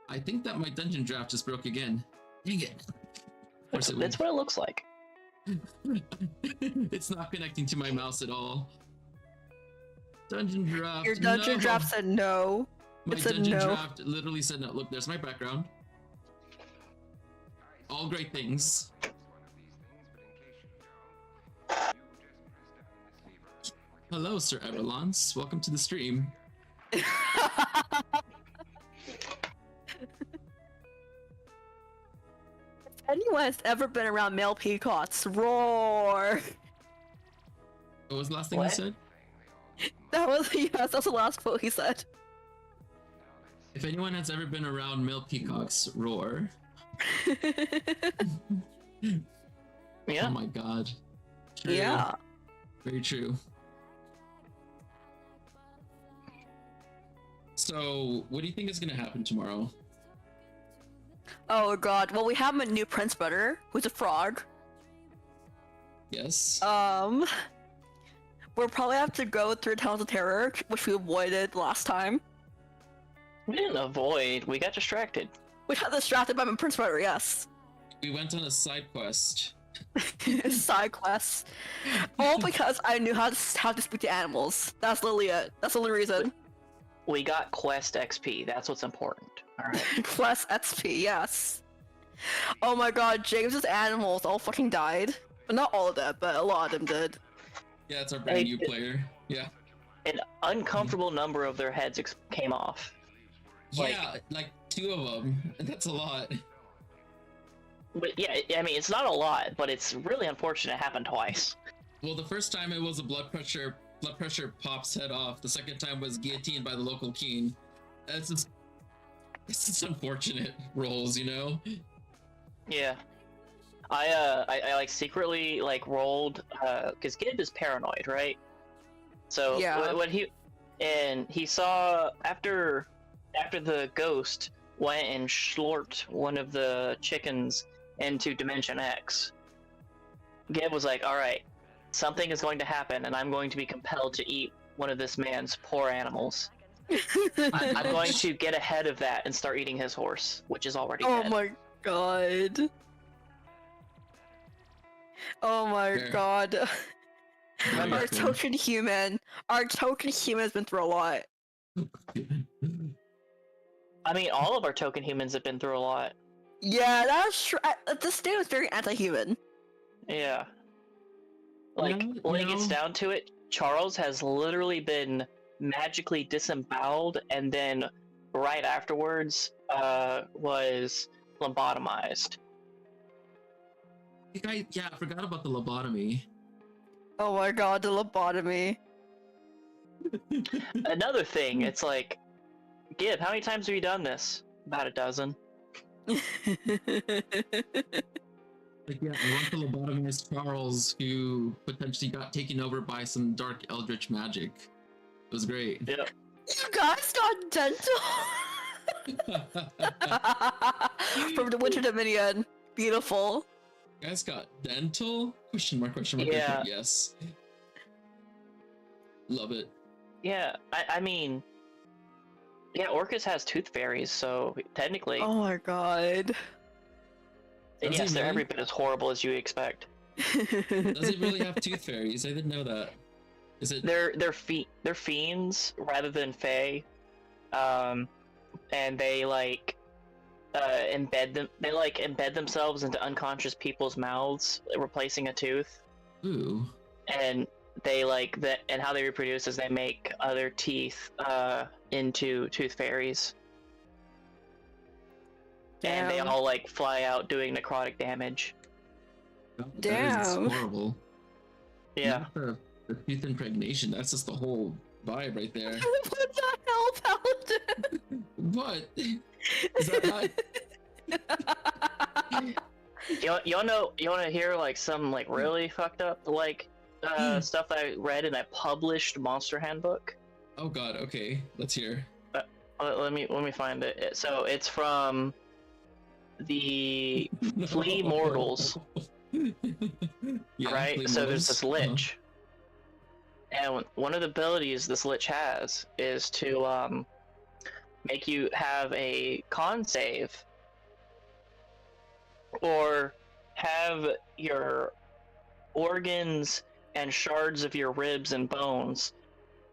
I think that my dungeon draft just broke again. Dang it. That's what it looks like. It's not connecting to my mouse at all. Dungeon draft. Your dungeon draft said no. My it said dungeon no. draft literally said no. Look, there's my background. All great things. Hello, Sir Everlance. Welcome to the stream. If anyone has ever been around male peacocks, roar! What was the last thing you said? That was, yes, that's the last quote he said. If anyone has ever been around male peacocks, roar. Yeah. Oh my god. True. Yeah. Very true. So, what do you think is gonna happen tomorrow? Oh god, well we have a new Prince Butter, who's a frog. Yes. We'll probably have to go through Towns of Terror, which we avoided last time. We didn't avoid, we got distracted. We got distracted by my Prince Butter, yes. We went on a side quest. Side quests. All because I knew how to speak to animals. That's literally it. That's the only reason. We got Quest XP, that's what's important. Alright. Quest XP, yes. Oh my god, James's animals all fucking died. But not all of them, but a lot of them did. Yeah, it's our brand new player. Yeah. An uncomfortable number of their heads came off. Yeah, like 2 of them. That's a lot. But yeah, I mean, it's not a lot, but it's really unfortunate it happened twice. Well, the first time it was a blood pressure pops head off. The second time was guillotined by the local king. It's just unfortunate rolls, you know? Yeah. I like secretly like rolled because Gib is paranoid, right? So yeah. when he saw after the ghost went and slurped one of the chickens into Dimension X, Gib was like, all right, something is going to happen and I'm going to be compelled to eat one of this man's poor animals. I'm going to get ahead of that and start eating his horse, which is already dead. Oh my god. Oh my god. Remember, Our token human has been through a lot. I mean, all of our token humans have been through a lot. Yeah, that's true. This state was very anti-human. Yeah. Like, when it gets down to it, Charles has literally been magically disemboweled and then right afterwards was lobotomized. I forgot about the lobotomy. Oh my god, the lobotomy. Another thing, it's like, Gib, how many times have you done this? About a dozen. Like, yeah, I want to lobotomize Charles, who potentially got taken over by some dark eldritch magic. It was great. Yep. You guys got dental from the Winter Dominion. Beautiful. You guys got dental? Question mark, question mark, Yeah. question mark. Yes. Love it. Yeah, I mean, yeah, Orcus has tooth fairies, so technically, Oh my god. and Does yes, he they're really? every bit as horrible as you expect. Does it really have tooth fairies? I didn't know that. Is it? They're fiends rather than fae, and they like embed themselves into unconscious people's mouths, replacing a tooth, Ooh. and they like that. And how they reproduce is they make other teeth into tooth fairies, and they Damn. all like fly out doing necrotic damage. That is Damn. horrible. Yeah. Not the tooth impregnation. That's just the whole vibe right there. What the hell, Paladin? What? Is that not? You wanna hear like some like really fucked up like stuff that I read in a published monster handbook? Oh god. Okay. Let's hear. Let me find it. So it's from the Flea Mortals, Yeah, right? Flea So there's Mortals. this lich, and one of the abilities this lich has is to make you have a con save, or have your organs and shards of your ribs and bones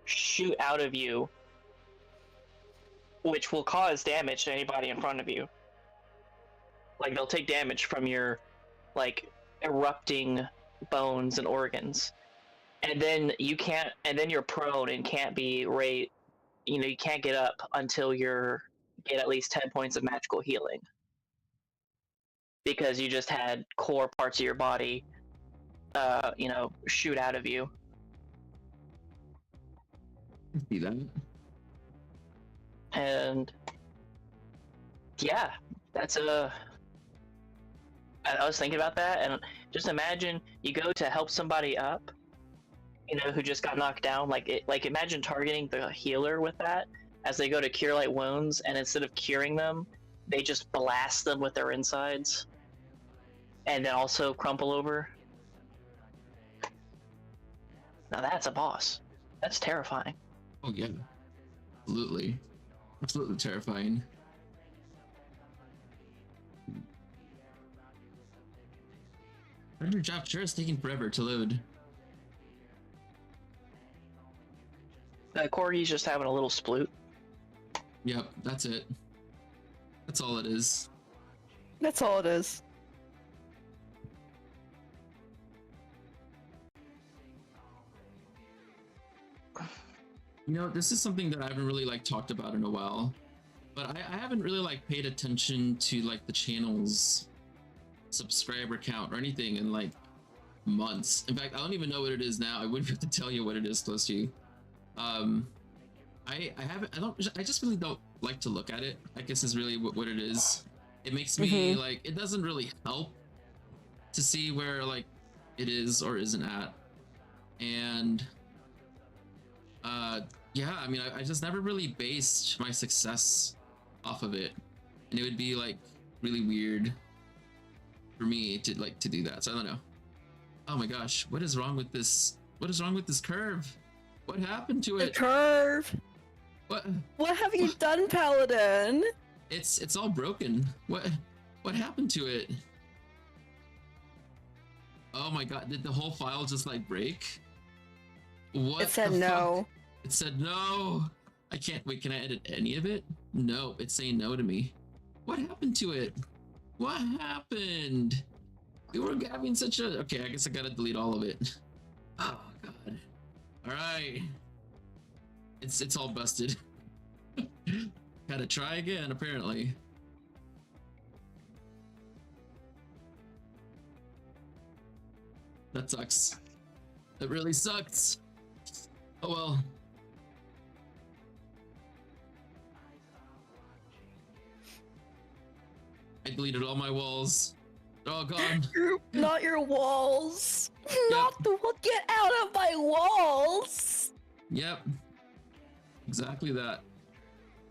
shoot out of you, which will cause damage to anybody in front of you. Like, they'll take damage from your like erupting bones and organs, and then you're prone and can't be you can't get up until get at least 10 points of magical healing, because you just had core parts of your body shoot out of you. See that? And yeah, that's I was thinking about that, and just imagine you go to help somebody up, who just got knocked down. Like imagine targeting the healer with that as they go to cure light wounds, and instead of curing them, they just blast them with their insides, and then also crumple over. Now that's a boss. That's terrifying. Oh yeah. Absolutely. Absolutely terrifying. DungeonDraft sure is taking forever to load. Corgi's just having a little sploot. Yep, that's it. That's all it is. That's all it is. This is something that I haven't really talked about in a while, but I haven't really paid attention to the channel's subscriber count or anything in months. In fact, I don't even know what it is now. I wouldn't be able to tell you what it is close to. I just really don't like to look at it, I guess is really what it is. It makes me it doesn't really help to see where it is or isn't at. And yeah, I mean, I just never really based my success off of it, and it would be really weird for me to to do that. So I don't know. Oh my gosh, what is wrong with this? What is wrong with this curve? What happened to The it? curve. What have you done, Paladin? It's all broken. What happened to it? Oh my god, did the whole file just break? What? It said the no. fuck? It said no. I can't wait. Can I edit any of it? No, it's saying no to me. What happened to it? What happened? We were having such a... Okay, I guess I gotta delete all of it. Oh god. All right. It's all busted. Gotta try again, apparently. That sucks. That really sucks. Oh well. I deleted all my walls. They're all gone. Not your walls. Not the one. Get out of my walls. Yep. Exactly that.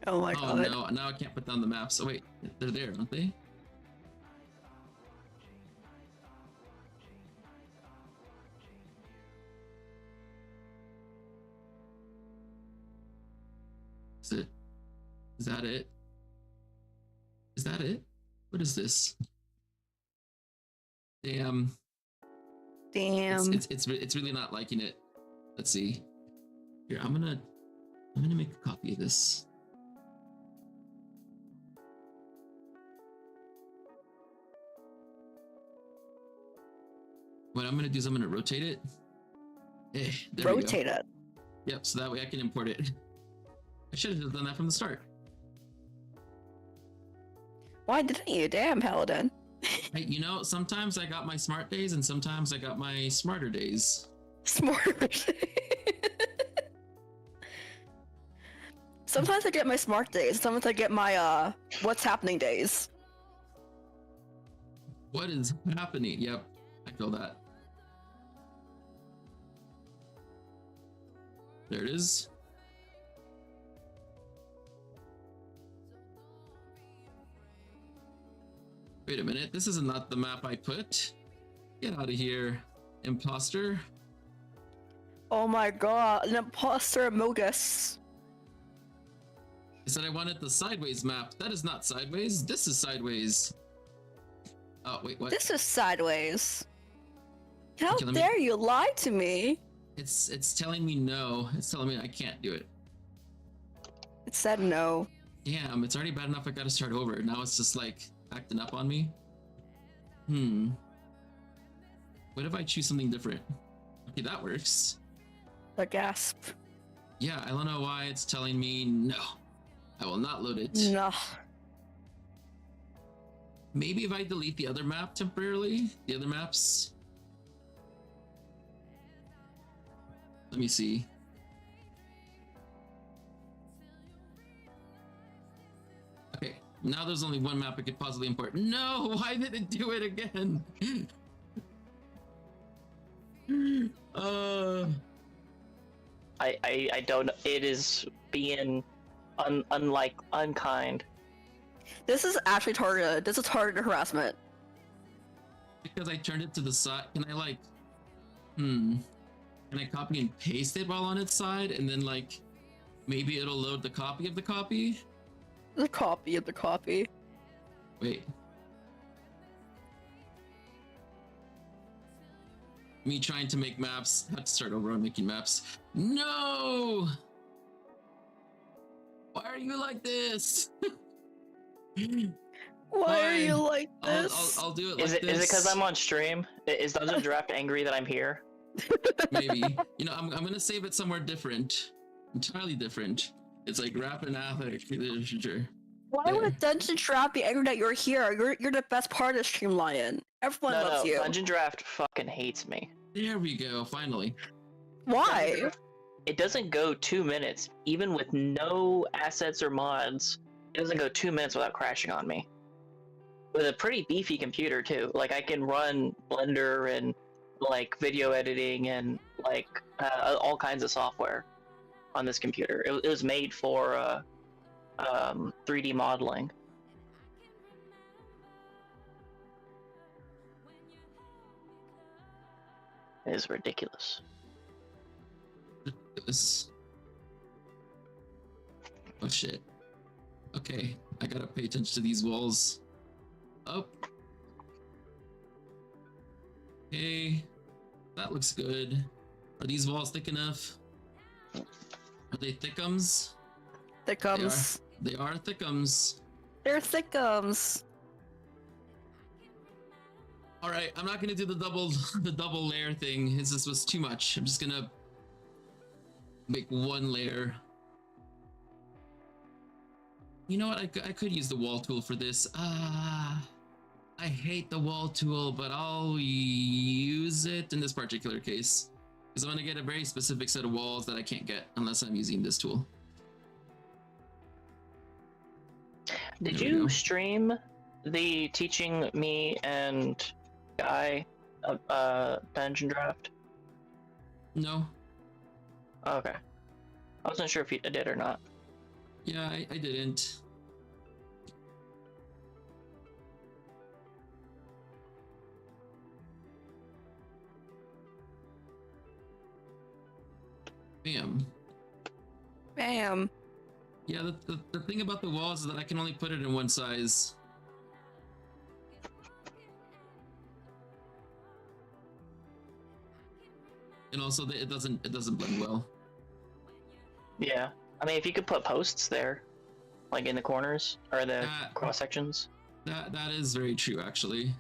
Oh my Oh god. no, now I can't put down the maps. Oh wait, they're there, aren't they? Is it? Is that it? Is that it? What is this? Damn. Damn. It's really not liking it. Let's see. Here, I'm gonna make a copy of this. What I'm gonna do is I'm gonna rotate it. There we go. Rotate it. Yep, so that way I can import it. I should have done that from the start. Why didn't you? Damn, Paladin. Hey, you know, sometimes I got my smart days and sometimes I got my smarter days. Smart. Sometimes I get my smart days. Sometimes I get my what's happening days. What is happening? Yep, I feel that. There it is. Wait a minute, this is not the map I put. Get out of here, imposter. Oh my god, an imposter Mogus. I said I wanted the sideways map. That is not sideways. This is sideways. Oh, wait, what? This is sideways. How Okay, dare you lie to me? It's telling me no. It's telling me I can't do it. It said no. Damn, it's already bad enough I gotta start over. Now it's just like acting up on me. What if I choose something different? Okay, that works. The gasp. Yeah, I don't know why it's telling me no. I will not load it. No. Maybe if I delete the other map temporarily, the other maps. Let me see. Okay, now there's only one map I could possibly import. No, why did it do it again? I don't know. It is being unkind. This is actually targeted. This is targeted harassment. Because I turned it to the side. Can I like, can I copy and paste it while on its side, and then like, maybe it'll load the copy of the copy? The copy of the copy. Wait. Me trying to make maps. I have to start over on making maps. No! Why are you like this? Why are you Fine. like this? I'll do it Is like it this. because I'm on stream? Is DungeonDraft angry that I'm here? Maybe. You know, I'm gonna save it somewhere different. Entirely different. It's like Rappan, Athuk. Sure. Why would DungeonDraft be angry that you're here? You're the best part of Stream Lion. Everyone loves you. DungeonDraft fucking hates me. There we go, finally. Why? It doesn't go 2 minutes, even with no assets or mods. It doesn't go 2 minutes without crashing on me. With a pretty beefy computer too. Like I can run Blender and like video editing and like all kinds of software on this computer. It was made for 3D modeling. It is ridiculous. Oh shit. Okay, I gotta pay attention to these walls. Up. Okay, that looks good. Are these walls thick enough? Are they thickums? Thickums. They are thickums. They're thickums. All right, I'm not gonna do the double layer thing. This was too much. I'm just gonna make one layer. You know what? I could use the wall tool for this. I hate the wall tool, but I'll use it in this particular case because I'm gonna get a very specific set of walls that I can't get unless I'm using this tool. Did There we you go. stream the teaching me and Guy dungeon draft? No. Okay. I wasn't sure if you did or not. Yeah, I didn't. Bam. Bam. Yeah, the thing about the walls is that I can only put it in one size. And also it doesn't blend well. Yeah. I mean, if you could put posts there, like in the corners or the cross sections. That is very true, actually.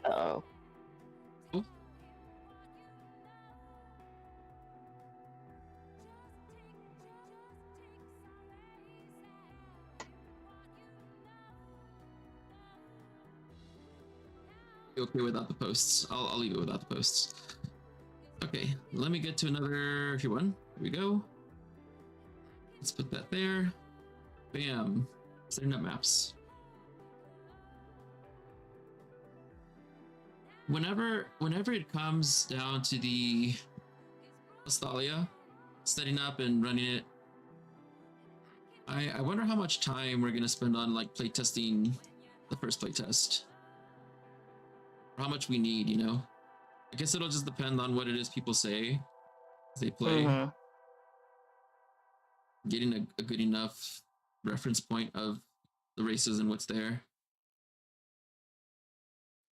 Uh-oh. Oh. Okay without the posts. I'll leave it without the posts. Okay, let me get to another one. Here we go. Let's put that there. Bam. Setting up maps. Whenever it comes down to the Nostalgia, setting up and running it, I wonder how much time we're gonna spend on like playtesting the first playtest. Or how much we need, you know? I guess it'll just depend on what it is people say as they play. Mhm. Getting a good enough reference point of the races and what's there.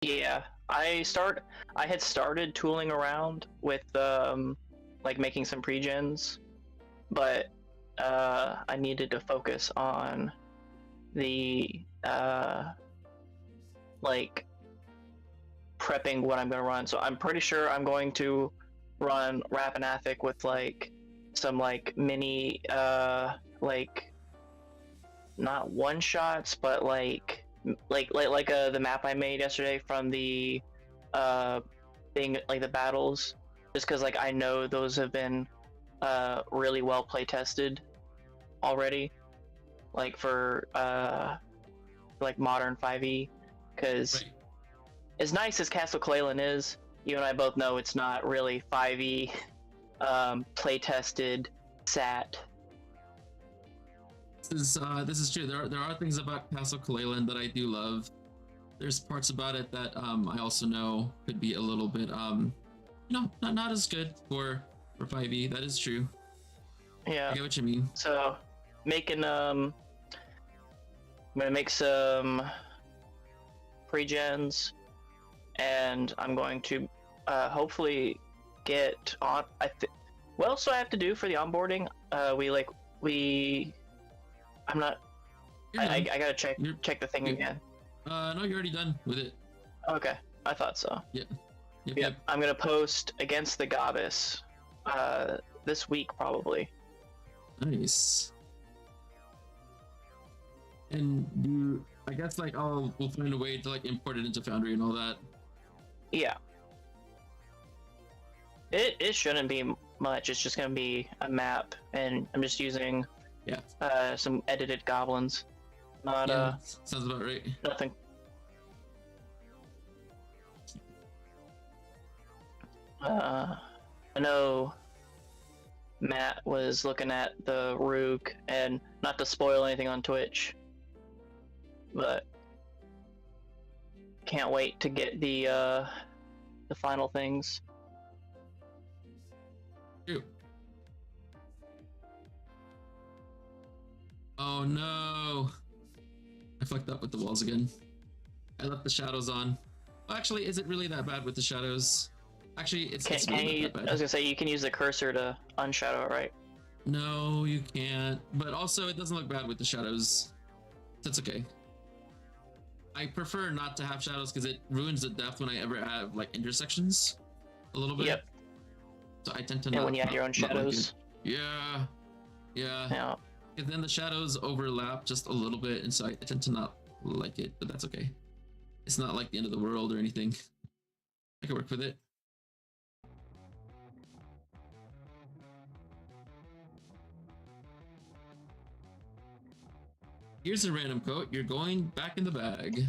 Yeah, I had started tooling around with like making some pre-gens, but I needed to focus on the like prepping what I'm gonna run. So I'm pretty sure I'm going to run Rappan Athuk with like some like mini like not one shots, but like the map I made yesterday from the thing, like the battles, just because like I know those have been really well play tested already, like for like modern 5e, because Right. as nice as Castle Claylan is, you and I both know it's not really 5e play tested sat. This is true. There are things about Castle Claylan that I do love. There's parts about it that I also know could be a little bit not as good for 5e. That is true. Yeah. I get what you mean. So making I'm gonna make some pre-gens, and I'm going to hopefully get on. What else do I have to do for the onboarding? I'm not. I gotta check the thing again. No, you're already done with it. Okay, I thought so. Yep. I'm gonna post against the goddess this week probably. Nice. And I guess like we'll find a way to like import it into Foundry and all that. Yeah. It shouldn't be much. It's just gonna be a map, and I'm just using some edited goblins. Not sounds about right. nothing. I know Matt was looking at the Rook, and not to spoil anything on Twitch, but can't wait to get the final things. Ew. Oh no! I fucked up with the walls again. I left the shadows on. Well, actually, is it really that bad with the shadows? Actually, it's really not that bad. I was gonna say you can use the cursor to unshadow it, right? No, you can't. But also, it doesn't look bad with the shadows. That's okay. I prefer not to have shadows because it ruins the depth when I ever have like intersections a little bit. Yep. So I tend to And when you have your own shadows. Yeah. Yeah. And then the shadows overlap just a little bit, and so I tend to not like it, but that's okay. It's not like the end of the world or anything. I can work with it. Here's a random quote. You're going back in the bag.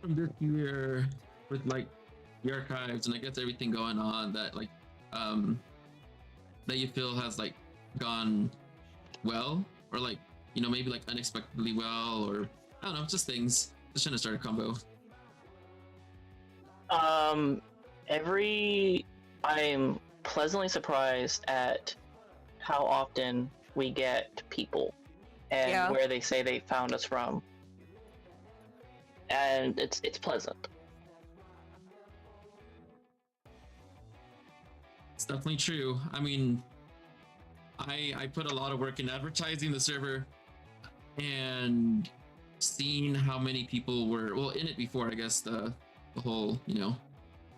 From this year with like the archives and I guess everything going on that like that you feel has like gone well or like maybe like unexpectedly well or I don't know, just things. Just trying to start a combo. I'm pleasantly surprised at how often we get people and where they say they found us from. And it's pleasant. It's definitely true. I mean, I put a lot of work in advertising the server and seeing how many people were in it before I guess the whole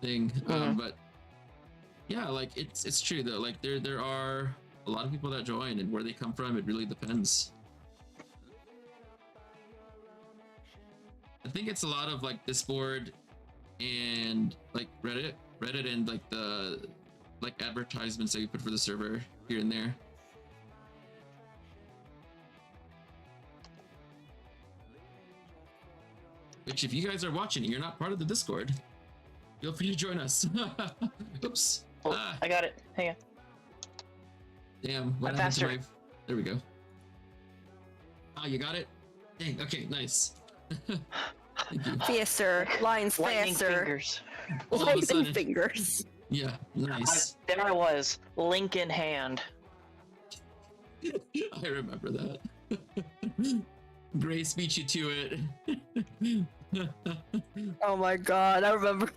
thing. But yeah, like it's true though. Like there are a lot of people that join and where they come from it really depends. I think it's a lot of like Discord and like Reddit and like the like advertisements that you put for the server here and there. Which if you guys are watching and you're not part of the Discord, feel free to join us. Oops. I got it. Hang on. Damn, what happened to my... There we go. You got it? Dang, okay, nice. Thank you. Faster, lines Lightning faster. fingers. Lightning fingers. Yeah, nice. There I was, link in hand. I remember that. Grace beat you to it. Oh my god, I remember.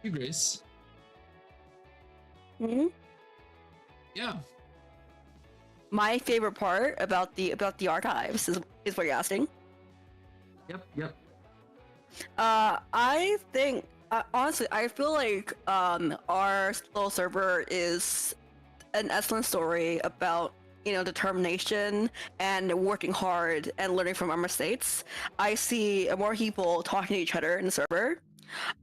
You, Grace. Yeah. My favorite part about the archives is what you're asking. Yep. I think honestly, I feel like our little server is an excellent story about determination and working hard and learning from our mistakes. I see more people talking to each other in the server.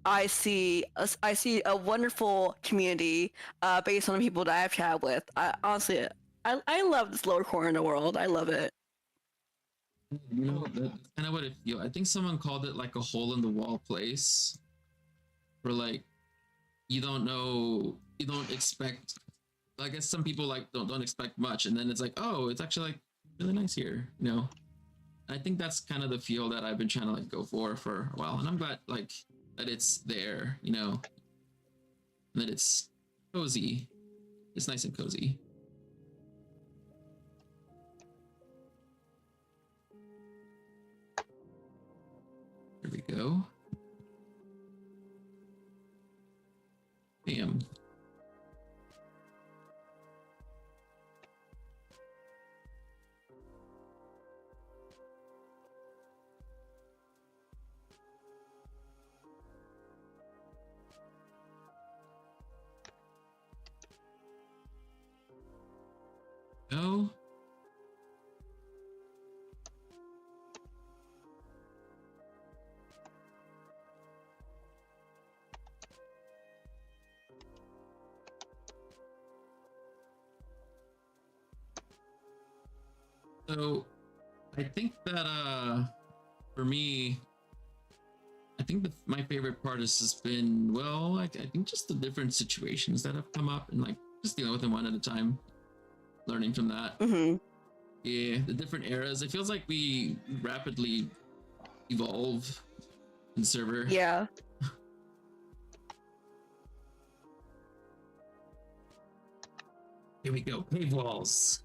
I see a wonderful community based on the people that I've chatted with. Honestly, I love this lower corner in the world. I love it. That's kind of what it feels. I think someone called it like a hole in the wall place, where like you don't expect. I guess some people like don't expect much, and then it's like, oh, it's actually like really nice here, I think that's kind of the feel that I've been trying to like go for a while, and I'm glad like that it's there, and that it's cozy. It's nice and cozy. There we go. Bam. Go. So I think that for me, I think my favorite part has just been, well, I think just the different situations that have come up and like just dealing with them one at a time, learning from that. Mm-hmm. Yeah, the different eras. It feels like we rapidly evolve in server. Yeah. Here we go. Cave walls.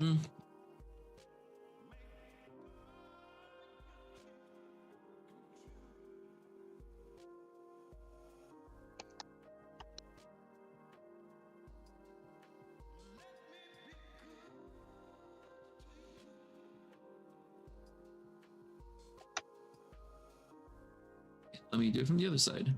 Hmm. Let me do it from the other side.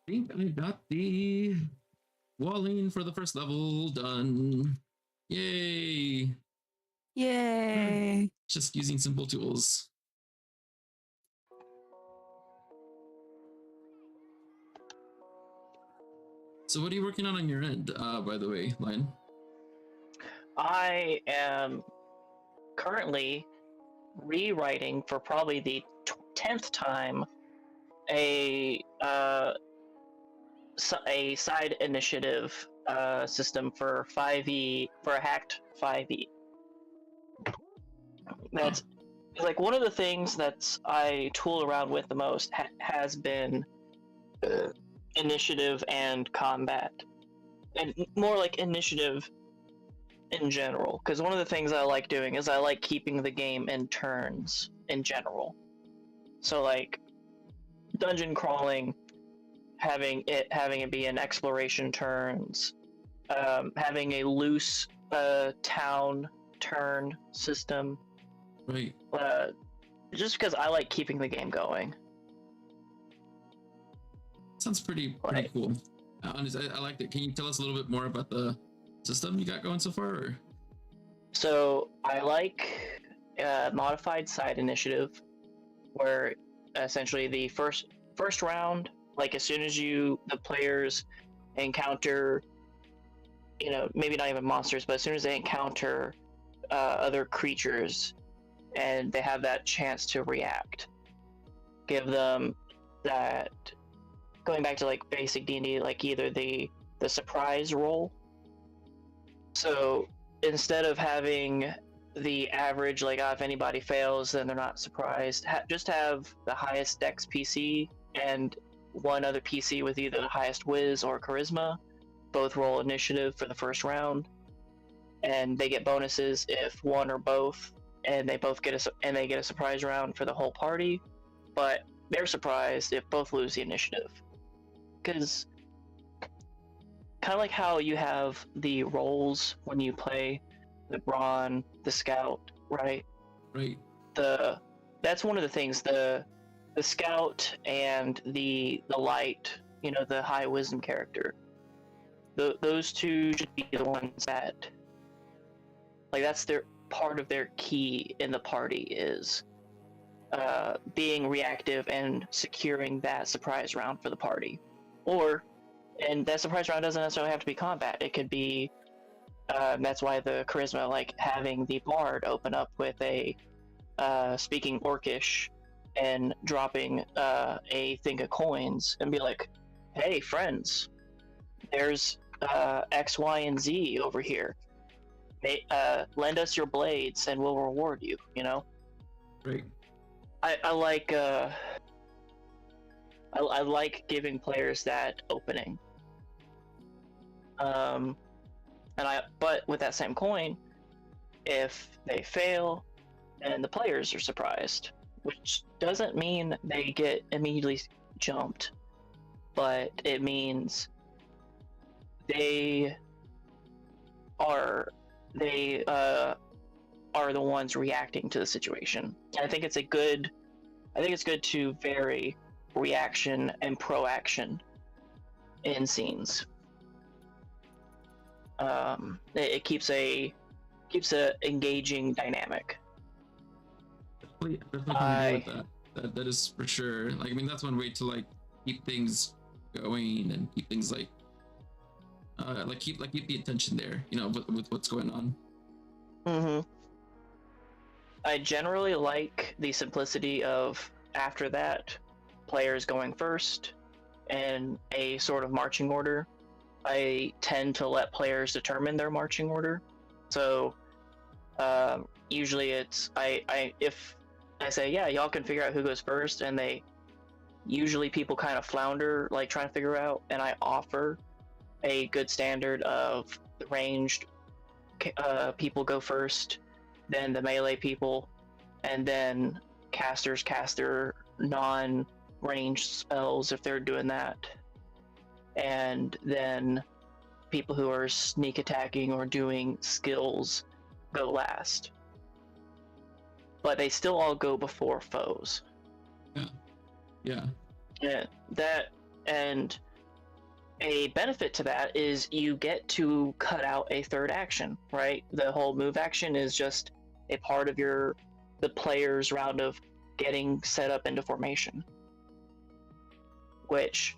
I think I got the walling for the first level done. Yay! Yay. Just using simple tools. So what are you working on your end, by the way, Lion? I am currently rewriting for probably the 10th time a side initiative system for 5e, for a hacked 5e. That's like one of the things that I tool around with the most has been initiative and combat, and more like initiative in general, because one of the things I like doing is I like keeping the game in turns in general. So like dungeon crawling, having it be in exploration turns, having a loose town turn system, Right. just because I like keeping the game going. Sounds pretty Right. cool. Honestly, I liked it. Can you tell us a little bit more about the system you got going so far? Or? So I like modified side initiative, where essentially the first round, like as soon as the players encounter, maybe not even monsters, but as soon as they encounter other creatures and they have that chance to react, give them that, going back to like basic D&D, like either the surprise roll. So instead of having the average, like if anybody fails then they're not surprised, just have the highest dex PC and one other PC with either the highest whiz or charisma both roll initiative for the first round, and they get bonuses if one or both, and they get a surprise round for the whole party, but they're surprised if both lose the initiative. Because kind of like how you have the roles when you play the brawn, the scout, right? Right. That's one of the things, the scout and the light, the high wisdom character. Those two should be the ones that, like, that's their part of their key in the party is being reactive and securing that surprise round for the party. And that surprise round doesn't necessarily have to be combat. It could be, that's why the charisma, like having the bard open up with a speaking Orcish and dropping a thing of coins and be like, hey friends, there's X, Y, and Z over here. Lend us your blades and we'll reward you, Right. I like I like giving players that opening. But with that same coin, if they fail, then the players are surprised, which doesn't mean they get immediately jumped, but it means they are the ones reacting to the situation. I think it's good to vary reaction and proaction in scenes. It keeps a engaging dynamic. Definitely can agree with that. That is for sure. Like, I mean, that's one way to like keep things going and keep things like keep the attention there, you know, with what's going on. Mm-hmm. I generally like the simplicity of, after that, players going first in a sort of marching order. I tend to let players determine their marching order. So usually it's if I say, yeah, y'all can figure out who goes first, and people kind of flounder, like trying to figure out, and I offer a good standard of the ranged people go first, then the melee people, and then casters cast their non-ranged spells if they're doing that, and then people who are sneak attacking or doing skills go last. But they still all go before foes. Yeah. And a benefit to that is you get to cut out a third action, right? The whole move action is just a part of the player's round of getting set up into formation. Which,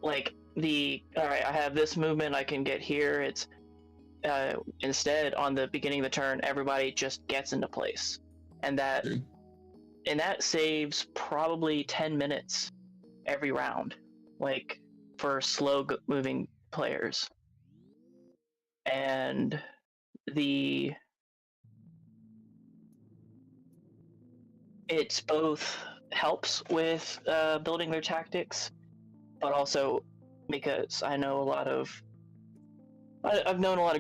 like, alright, I have this movement, I can get here, it's instead on the beginning of the turn, everybody just gets into place. And that saves probably 10 minutes every round, like, for slow moving players. And it's both helps with building their tactics, but also because I've known a lot of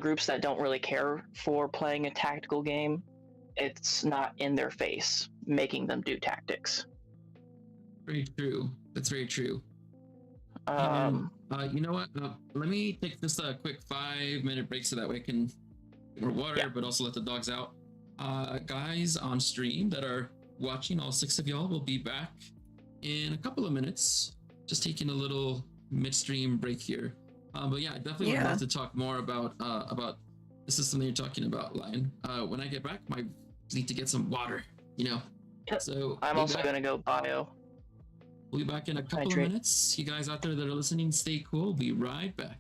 groups that don't really care for playing a tactical game. It's not in their face making them do tactics. Very true. That's very true. You know what? Let me take this quick 5-minute break so that way I can get more water, but also let the dogs out. Guys on stream that are watching, all 6 of y'all will be back in a couple of minutes. Just taking a little midstream break here. But yeah, I definitely would love to talk more about the system that you're talking about, Lion. When I get back, I need to get some water, you know. Yep. So I'm also gonna go bio. We'll be back in a couple of minutes. You guys out there that are listening, stay cool. We'll be right back.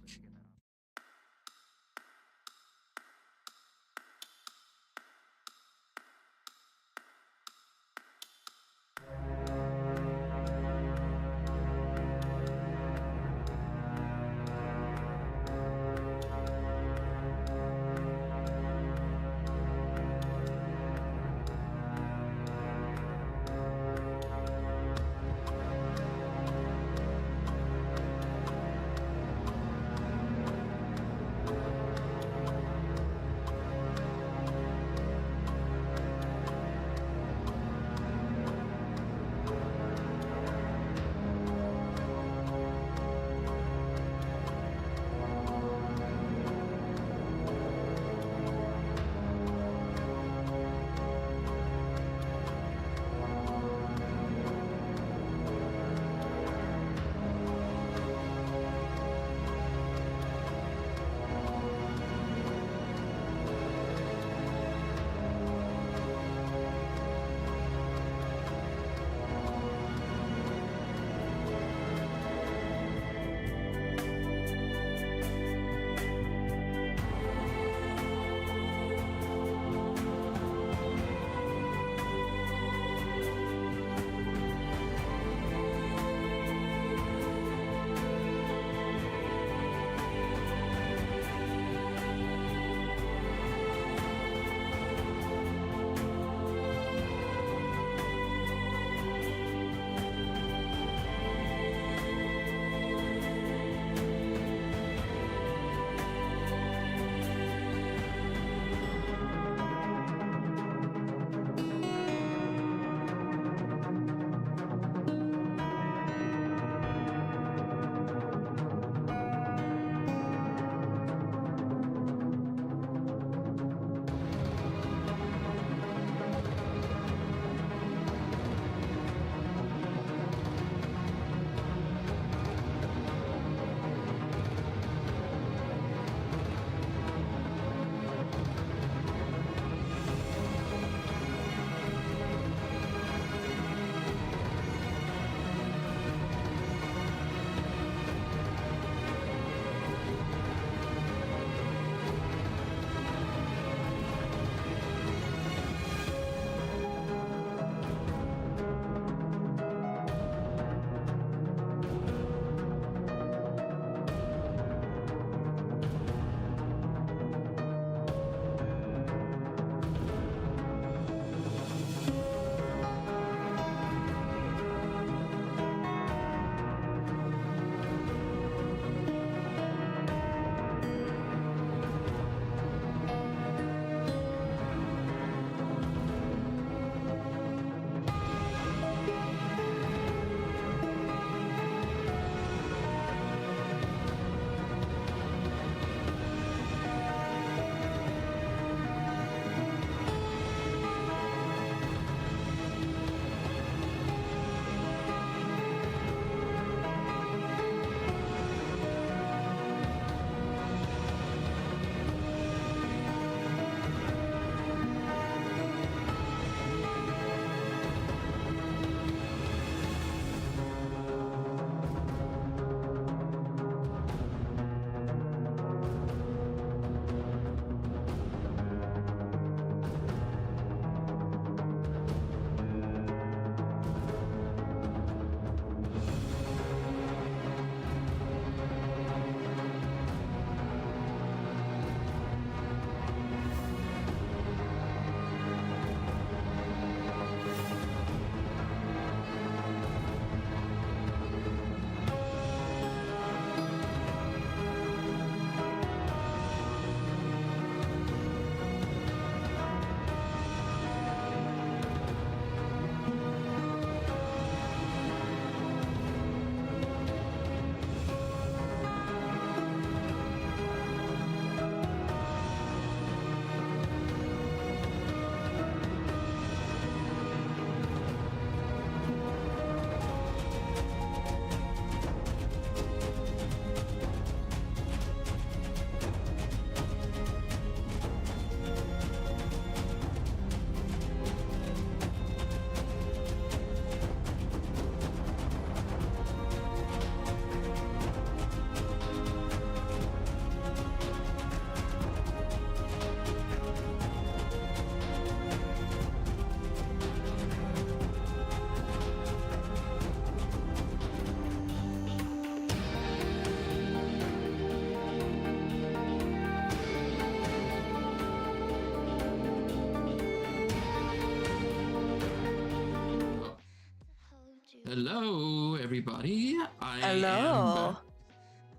Hello, everybody. I am Hello. back.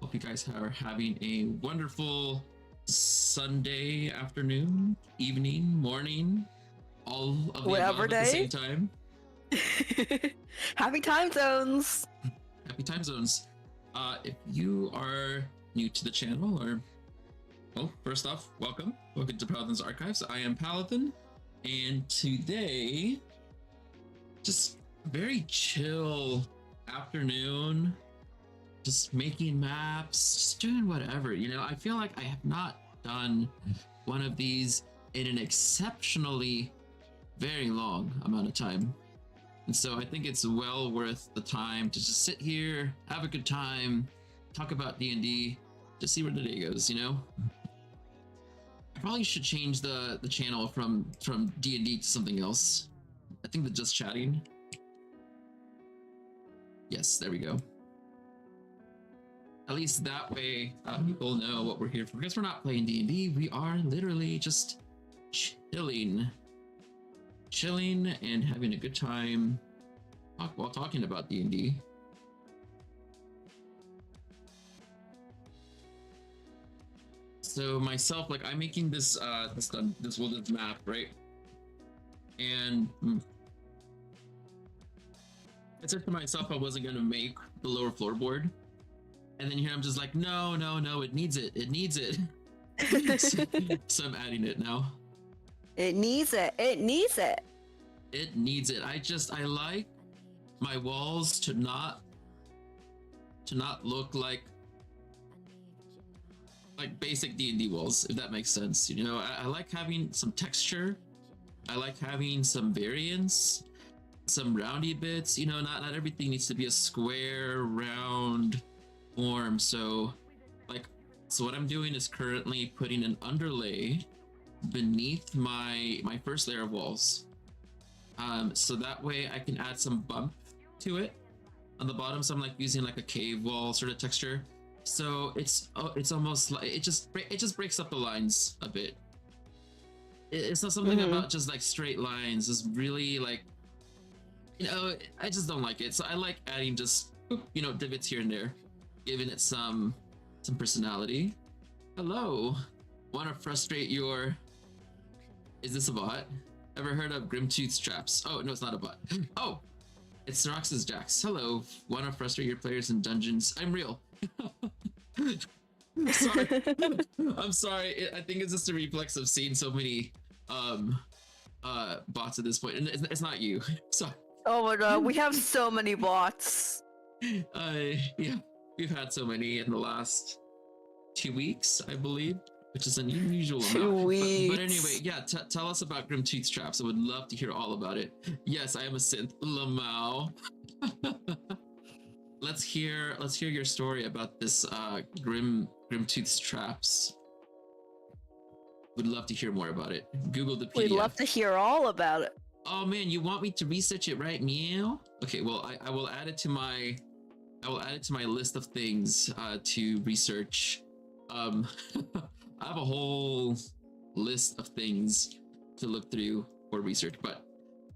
Hope you guys are having a wonderful Sunday afternoon, evening, morning, all of the Whatever above at the day. same time. Happy time zones. Happy time zones. If you are new to the channel, or well, first off, welcome to Paladin's Archives. I am Paladin, and today, just very chill afternoon, just making maps, just doing whatever. You know, I feel like I have not done one of these in an exceptionally very long amount of time. And so I think it's well worth the time to just sit here, have a good time, talk about D&D, just see where the day goes, you know? I probably should change the channel from D&D to something else. I think the just chatting. Yes, there we go. At least that way people know what we're here for. Because we're not playing D&D, we are literally just chilling and having a good time while talking about D&D. So myself, like, I'm making this wilderness map, right? And I said to myself I wasn't gonna make the lower floorboard, and then here I'm just like, no, it needs it. So I'm adding it now. It needs it. It needs it. It needs it. I like my walls to not look like basic D&D walls, if that makes sense. You know, I like having some texture. I like having some variance, some roundy bits. You know, not everything needs to be a square, round form. So what I'm doing is currently putting an underlay beneath my first layer of walls, so that way I can add some bump to it on the bottom. So I'm like using like a cave wall sort of texture, so it's almost like it just breaks up the lines a bit. It's not something about just like straight lines. It's really like, you know, I just don't like it. So I like adding just, you know, divots here and there, giving it some personality. Hello, want to frustrate your... Is this a bot? Ever heard of Grimtooth's traps? Oh, no, it's not a bot. Oh, it's Rox's Jax. Hello, want to frustrate your players in dungeons? I'm real. Sorry. I'm sorry. I think it's just a reflex of seeing so many bots at this point, and it's not you. Sorry. Oh my god, we have so many bots. Yeah, we've had so many in the last 2 weeks, I believe, which is an unusual amount. 2 weeks. But anyway, yeah, tell us about Grimtooth's traps. I would love to hear all about it. Yes, I am a synth. Lamau. Let's hear your story about this Grimtooth's traps. Would love to hear more about it. Google the PDF. We'd love to hear all about it. Oh man, you want me to research it, right? Meow. Okay, well I will add it to my list of things to research. I have a whole list of things to look through for research, but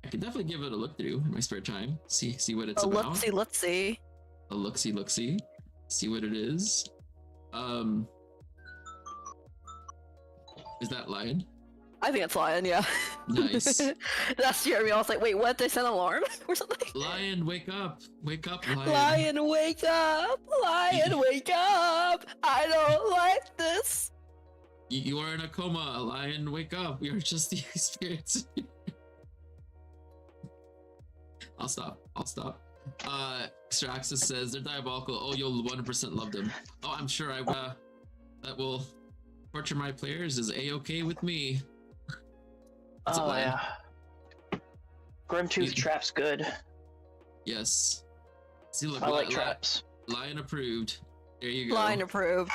I can definitely give it a look through in my spare time. See what it's about. Let's see. A look-see. See what it is. Is that lion? I think it's lion, yeah. Nice. That scared me. I was like, wait, what? They sent an alarm or something? Lion, wake up! Wake up, lion! Lion, wake up! Lion, wake up! I don't like this. You are in a coma, lion. Wake up! We are just the spirits. I'll stop. Straxus says they're diabolical. Oh, you'll 100% love them. Oh, I'm sure that will torture my players is a-okay with me. What's Oh yeah. Grimtooth trap's good. Yes. See, look, I like traps. Lion approved. There you go. Lion approved.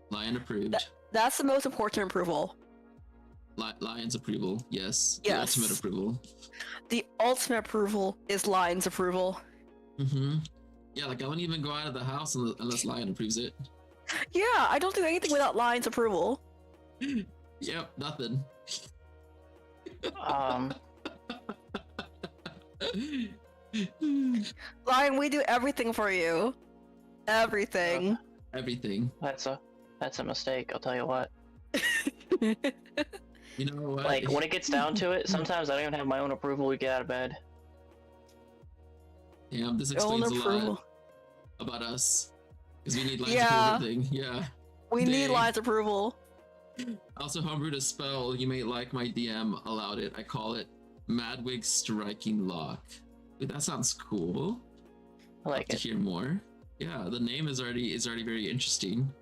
Lion approved. That's the most important approval. Lion's approval. Yes. Yes. The ultimate approval. The ultimate approval is Lion's approval. Mm-hmm. Yeah, like I wouldn't even go out of the house unless Lion approves it. Yeah, I don't do anything without Lion's approval. Yep, nothing. Lion, we do everything for you. Everything. Everything. That's a mistake. I'll tell you what. You know what? Like when it gets down to it, sometimes I don't even have my own approval to get out of bed. Damn, this Own explains a lot approval. about us. Because we need lines Yeah. of everything. Yeah. We need Dang. Lion's approval. Also, homebrewed a spell. You may like my DM allowed it. I call it Madwig Striking Lock. Dude, that sounds cool. I like To it. hear more. Yeah, the name is already very interesting.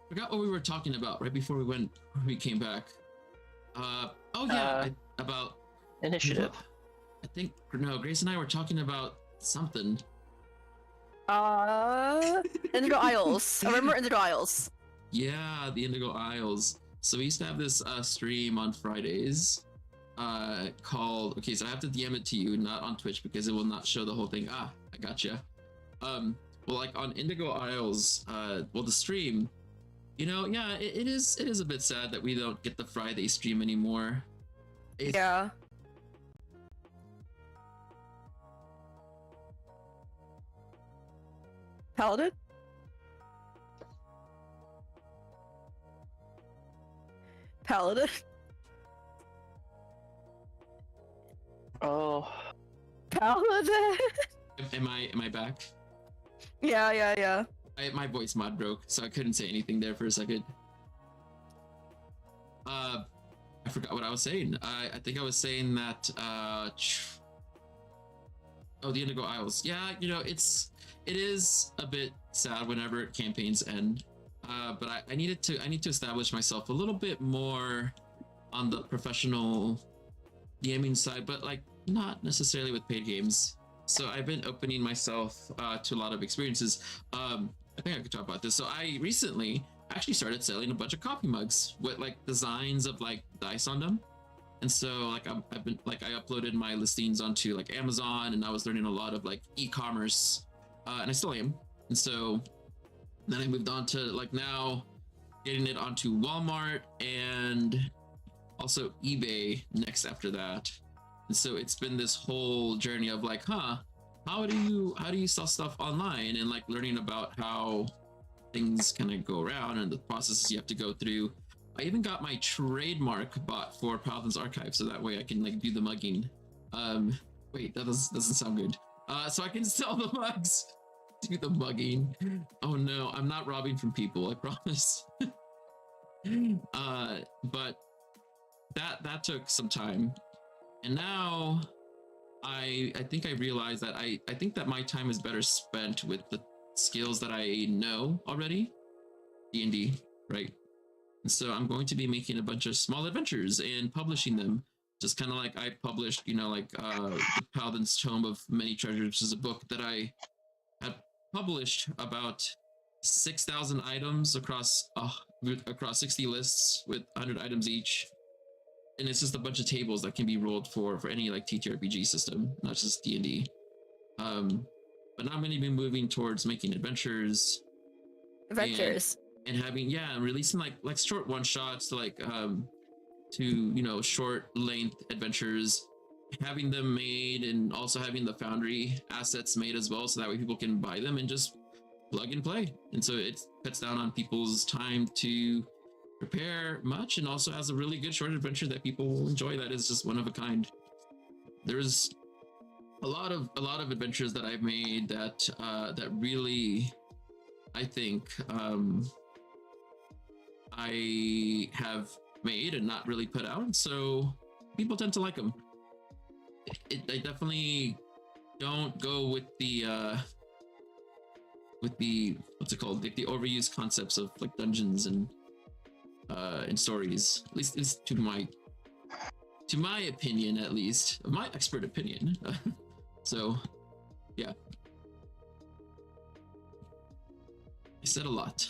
Forgot what we were talking about right before we came back. About Initiative. I think no, Grace and I were talking about something. Indigo Isles. I remember Indigo Isles. Yeah, the Indigo Isles. So we used to have this stream on Fridays called, okay, so I have to DM it to you, not on Twitch because it will not show the whole thing. I gotcha. Well, like on Indigo Isles, the stream, yeah, it is a bit sad that we don't get the Friday stream anymore. Yeah. Paladin? Paladin? Oh. Paladin? Am I back? Yeah. My voice mod broke, so I couldn't say anything there for a second. I forgot what I was saying. I think I was saying that the Indigo Isles. Yeah, it is a bit sad whenever campaigns end. But I need to establish myself a little bit more on the professional gaming side, but like not necessarily with paid games. So I've been opening myself to a lot of experiences. I think I could talk about this. So I recently actually started selling a bunch of coffee mugs with like designs of like dice on them. And so like I've been like I uploaded my listings onto like Amazon, and I was learning a lot of like e-commerce, and I still am. And so then I moved on to like now getting it onto Walmart and also eBay next after that. And so it's been this whole journey of like, how do you sell stuff online, and like learning about how things kind of go around and the processes you have to go through. I even got my trademark bought for Paladin's Archive, so that way I can like do the mugging. Wait, that doesn't sound good. So I can sell the mugs, do the mugging. Oh no, I'm not robbing from people, I promise. But that took some time, and now I think I realized that I think that my time is better spent with the skills that I know already, D&D, right? And so I'm going to be making a bunch of small adventures and publishing them, just kind of like I published, the Paladin's Tome of Many Treasures, which is a book that I had published about 6,000 items across 60 lists with 100 items each. And it's just a bunch of tables that can be rolled for any like TTRPG system, not just D&D. But now I'm going to be moving towards making adventures. And having releasing like short one shots to like to short length adventures, having them made, and also having the Foundry assets made as well, so that way people can buy them and just plug and play. And so it cuts down on people's time to prepare much, and also has a really good short adventure that people will enjoy that is just one of a kind. There's a lot of adventures that I've made that that really I think I have made and not really put out, so people tend to like them. I definitely don't go with the what's it called, like the overused concepts of like dungeons and stories, at least to my opinion, at least my expert opinion. So yeah, I said a lot.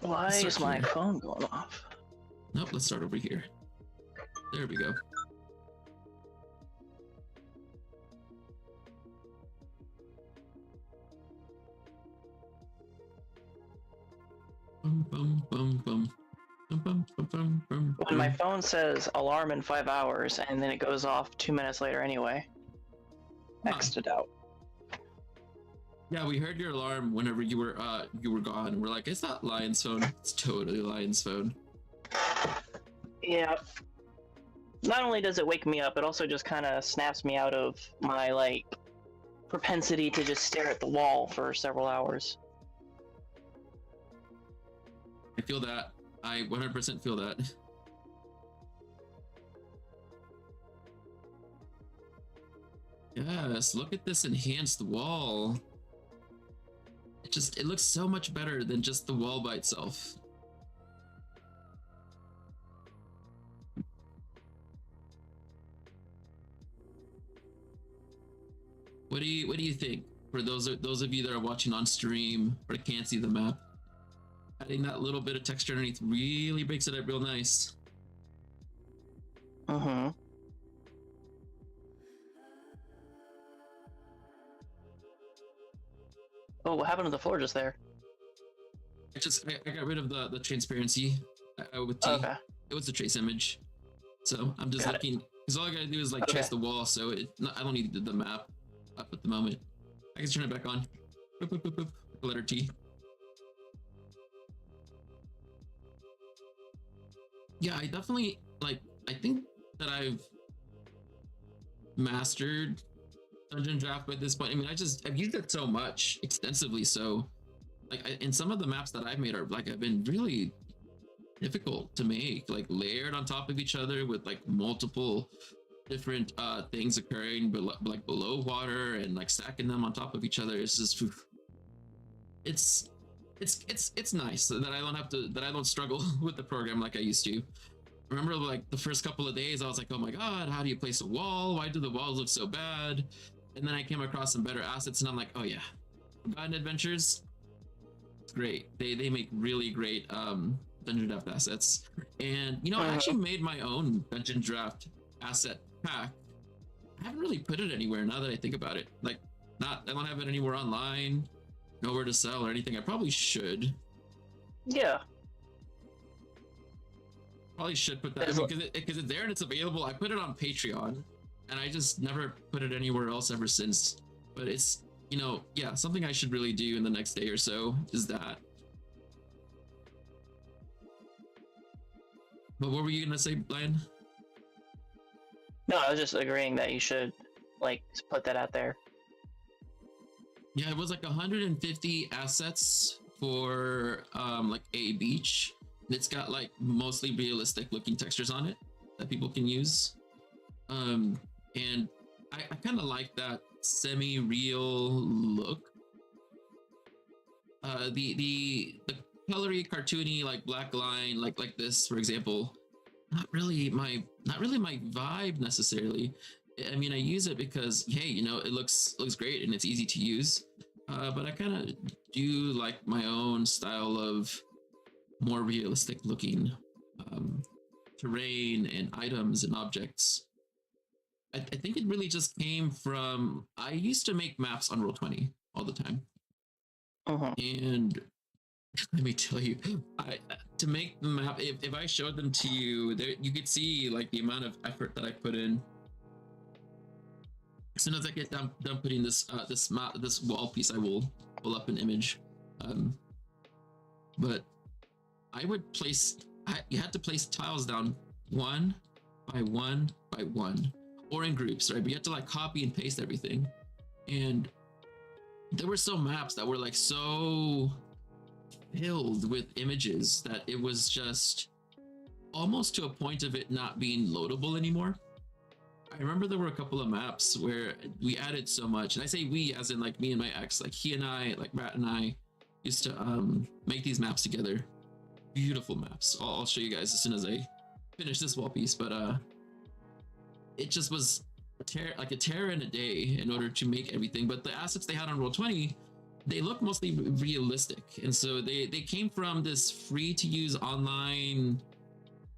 Why is my phone going off? Nope, let's start over here. There we go. Bum, bum, bum, bum. Bum, bum, bum, bum, bum, When my bum. phone says alarm in 5 hours and then it goes off 2 minutes later anyway. Huh. X'd it out. Yeah, we heard your alarm whenever you were gone. We're like, it's not Lion's phone. It's totally Lion's phone. Yeah. Not only does it wake me up, it also just kind of snaps me out of my, like, propensity to just stare at the wall for several hours. I feel that. I 100% feel that. Yes, look at this enhanced wall. It looks so much better than just the wall by itself. What do you think? For those of you that are watching on stream or can't see the map, adding that little bit of texture underneath really makes it up real nice. Mm-hmm. Oh, what happened to the floor just there? I got rid of the transparency with T. Okay. It was a trace image, so I'm just Got looking because all I gotta do is like Okay. trace the wall, so I don't need the map up at the moment. I can turn it back on. Boop, boop, boop, boop. Letter T. Yeah, I definitely like. I think that I've mastered Dungeon Draft by this point. I mean, I've used it so much extensively, so like in some of the maps that I've made are like have been really difficult to make, like layered on top of each other with like multiple different things occurring below water and like stacking them on top of each other. It's just it's nice that I don't struggle with the program like I used to. Remember, like the first couple of days, I was like, oh my god, how do you place a wall? Why do the walls look so bad? And then I came across some better assets, and I'm like, oh yeah, Forgotten Adventures, it's great. They make really great Dungeon Draft assets. And you know, I actually made my own Dungeon Draft asset pack. I haven't really put it anywhere now that I think about it. Like, I don't have it anywhere online, nowhere to sell or anything. I probably should. Yeah. Probably should put that because it's there and it's available. I put it on Patreon, and I just never put it anywhere else ever since. But it's, you know, yeah, something I should really do in the next day or so is that. But what were you gonna say, Brian? No, I was just agreeing that you should, like, put that out there. Yeah, it was like 150 assets for like a beach. It's got like mostly realistic looking textures on it that people can use. And I kind of like that semi-real look. The colory, cartoony, like black line, like this, for example, not really my vibe necessarily. I mean, I use it because, hey, you know, it looks great and it's easy to use. But I kind of do like my own style of more realistic looking terrain and items and objects. I think it really just came from, I used to make maps on Roll20 all the time. And let me tell you, to make the map, if I showed them to you, there you could see like the amount of effort that I put in. As soon as I get done putting this wall piece, I will pull up an image. But I would place, you had to place tiles down one by one by one, or in groups, right? But you had to like copy and paste everything. And there were some maps that were like so filled with images that it was just almost to a point of it not being loadable anymore. I remember there were a couple of maps where we added so much, and I say we as in like me and my ex, like he and I, like Matt and I used to make these maps together. Beautiful maps. I'll show you guys as soon as I finish this wall piece, but it just was a tear in a day in order to make everything. But the assets they had on Roll20, they look mostly realistic, and so they came from this free to use online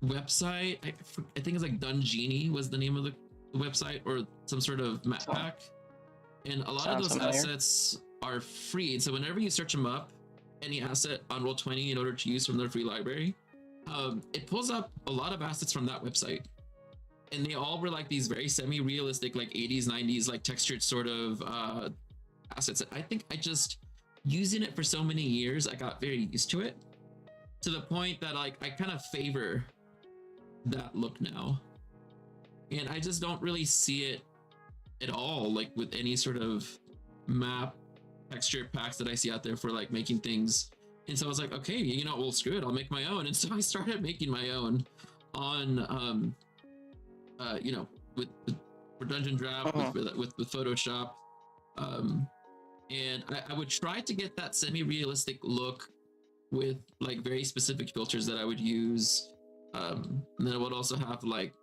website. I think it's like Dungenie was the name of the website, or some sort of map pack, and a lot of those assets are free. And so whenever you search them up, any asset on Roll20 in order to use from their free library, it pulls up a lot of assets from that website. And they all were like these very semi-realistic, like 80s, 90s, like textured sort of assets. I think I just, using it for so many years, I got very used to it, to the point that like I kind of favor that look now. And I just don't really see it at all, like with any sort of map texture packs that I see out there for like making things. And so I was like, okay, you know, well, screw it, I'll make my own. And so I started making my own on you know, for DungeonDraft, with Photoshop, and I would try to get that semi-realistic look with like very specific filters that I would use, and then I would also have like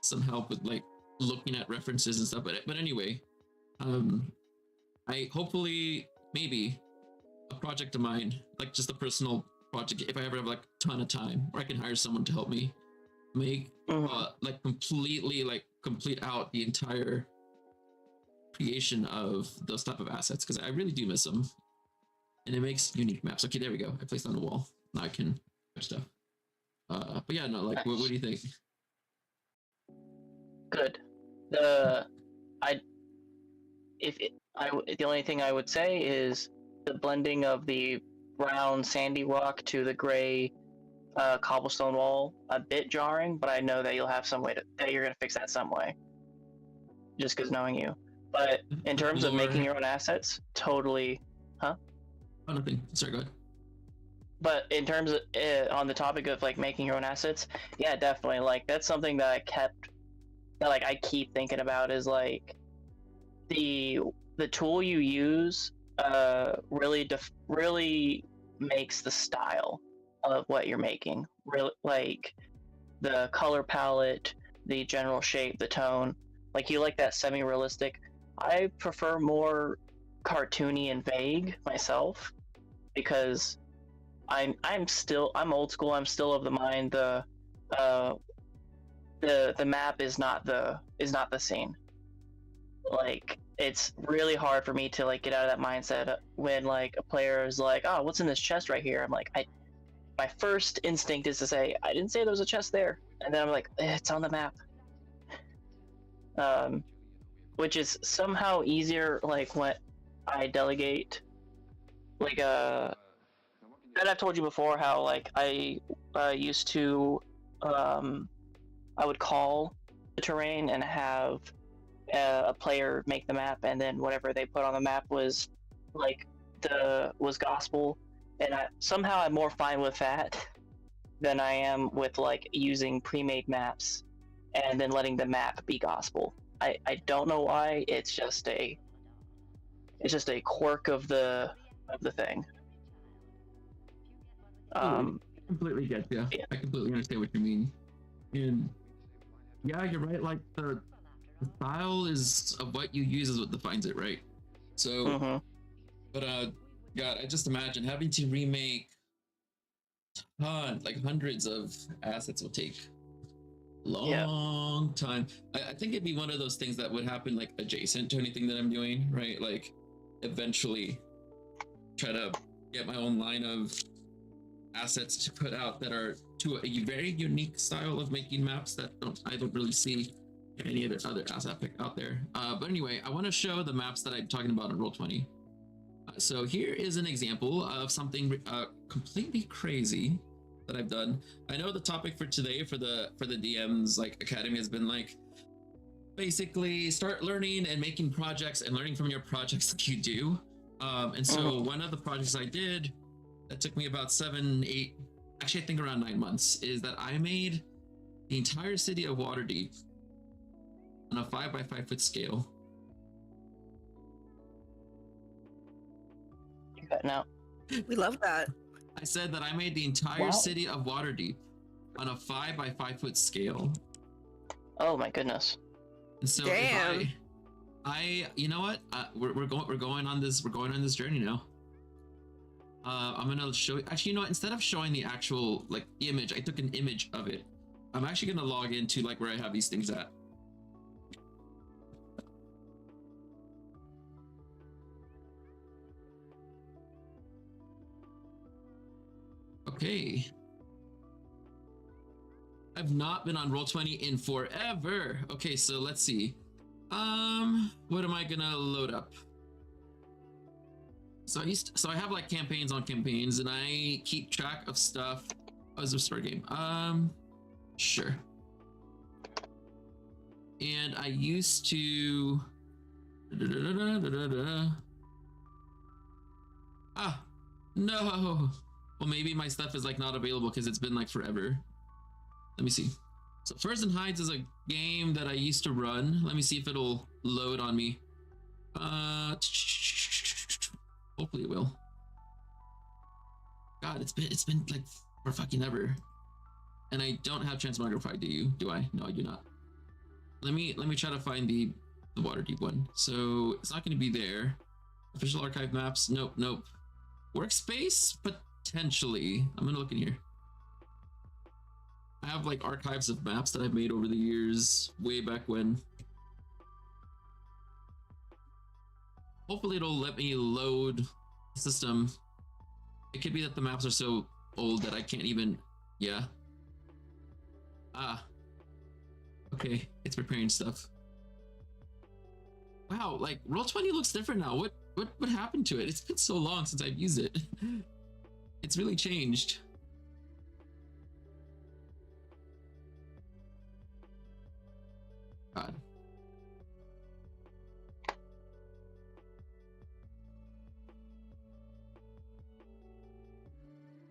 some help with like looking at references and stuff. But anyway, I hopefully maybe a project of mine, like just a personal project, if I ever have like a ton of time, where I can hire someone to help me make like completely like complete out the entire creation of those type of assets, because I really do miss them, and it makes unique maps. Okay, there we go. I placed on the wall. Now I can put stuff. But yeah, no, like, what do you think? Good. The only thing I would say is the blending of the brown sandy rock to the gray cobblestone wall, a bit jarring, but I know that you'll have some way that you're gonna fix that some way, just because knowing you. But in terms of making your own assets, totally. Oh, nothing. Sorry, go ahead. But in terms of on the topic of like making your own assets, yeah, definitely. Like that's something that I keep thinking about, is like the tool you use really makes the style of what you're making. Really, like the color palette, the general shape, the tone. Like you like that semi-realistic. I prefer more cartoony and vague myself, because I'm old school. I'm still of the mind the map is not the scene. Like it's really hard for me to like get out of that mindset when like a player is like, oh, what's in this chest right here? I'm like, my first instinct is to say, I didn't say there was a chest there, and then I'm like, it's on the map. Which is somehow easier, like when I delegate, like and I've told you before how like I used to I would call the terrain and have a player make the map, and then whatever they put on the map was gospel, and I'm more fine with that than I am with like using pre-made maps and then letting the map be gospel. I don't know why. It's just a quirk of the thing. Completely get you. Yeah. I completely understand what you mean. And yeah, you're right. Like the style is of what you use is what defines it, right? So, but God, I just imagine having to remake hundreds of assets will take long time. I think it'd be one of those things that would happen like adjacent to anything that I'm doing, right? Like eventually try to get my own line of assets to put out that are to a very unique style of making maps that I don't really see any other asset pick out there. But anyway, I want to show the maps that I'm talking about in Roll20. So here is an example of something completely crazy that I've done. I know the topic for today for the DMs like Academy has been like basically start learning and making projects and learning from your projects that you do. And so one of the projects I did that took me about 7, 8, actually I think around 9 months, is that I made the entire city of Waterdeep on a 5 by 5 foot scale. You got now. We love that. I said that I made the entire city of Waterdeep on a 5 by 5 foot scale. Oh my goodness. And so damn. You know what? We're going on this journey now. I'm gonna show. Actually, you know what? Instead of showing the actual like image, I took an image of it. I'm actually gonna log into like where I have these things at. Okay. I've not been on Roll20 in forever. Okay, so let's see. What am I gonna load up? So I have like campaigns on campaigns, and I keep track of stuff. Oh, is there a story game? Sure. And I used to. Ah, no. Well, maybe my stuff is like not available because it's been like forever. Let me see. So Frozen Heights is a game that I used to run. Let me see if it'll load on me. Hopefully it will. God, it's been like for fucking ever. And I don't have Transmogrified, do you? Do I? No, I do not. Let me try to find the Waterdeep one. So it's not going to be there. Official archive maps. Nope. Workspace potentially. I'm gonna look in here. I have like archives of maps that I've made over the years, way back when. Hopefully it'll let me load the system. It could be that the maps are so old that I can't even. Yeah. Ah. Okay, it's preparing stuff. Wow, like Roll20 looks different now. What happened to it? It's been so long since I've used it. It's really changed. God.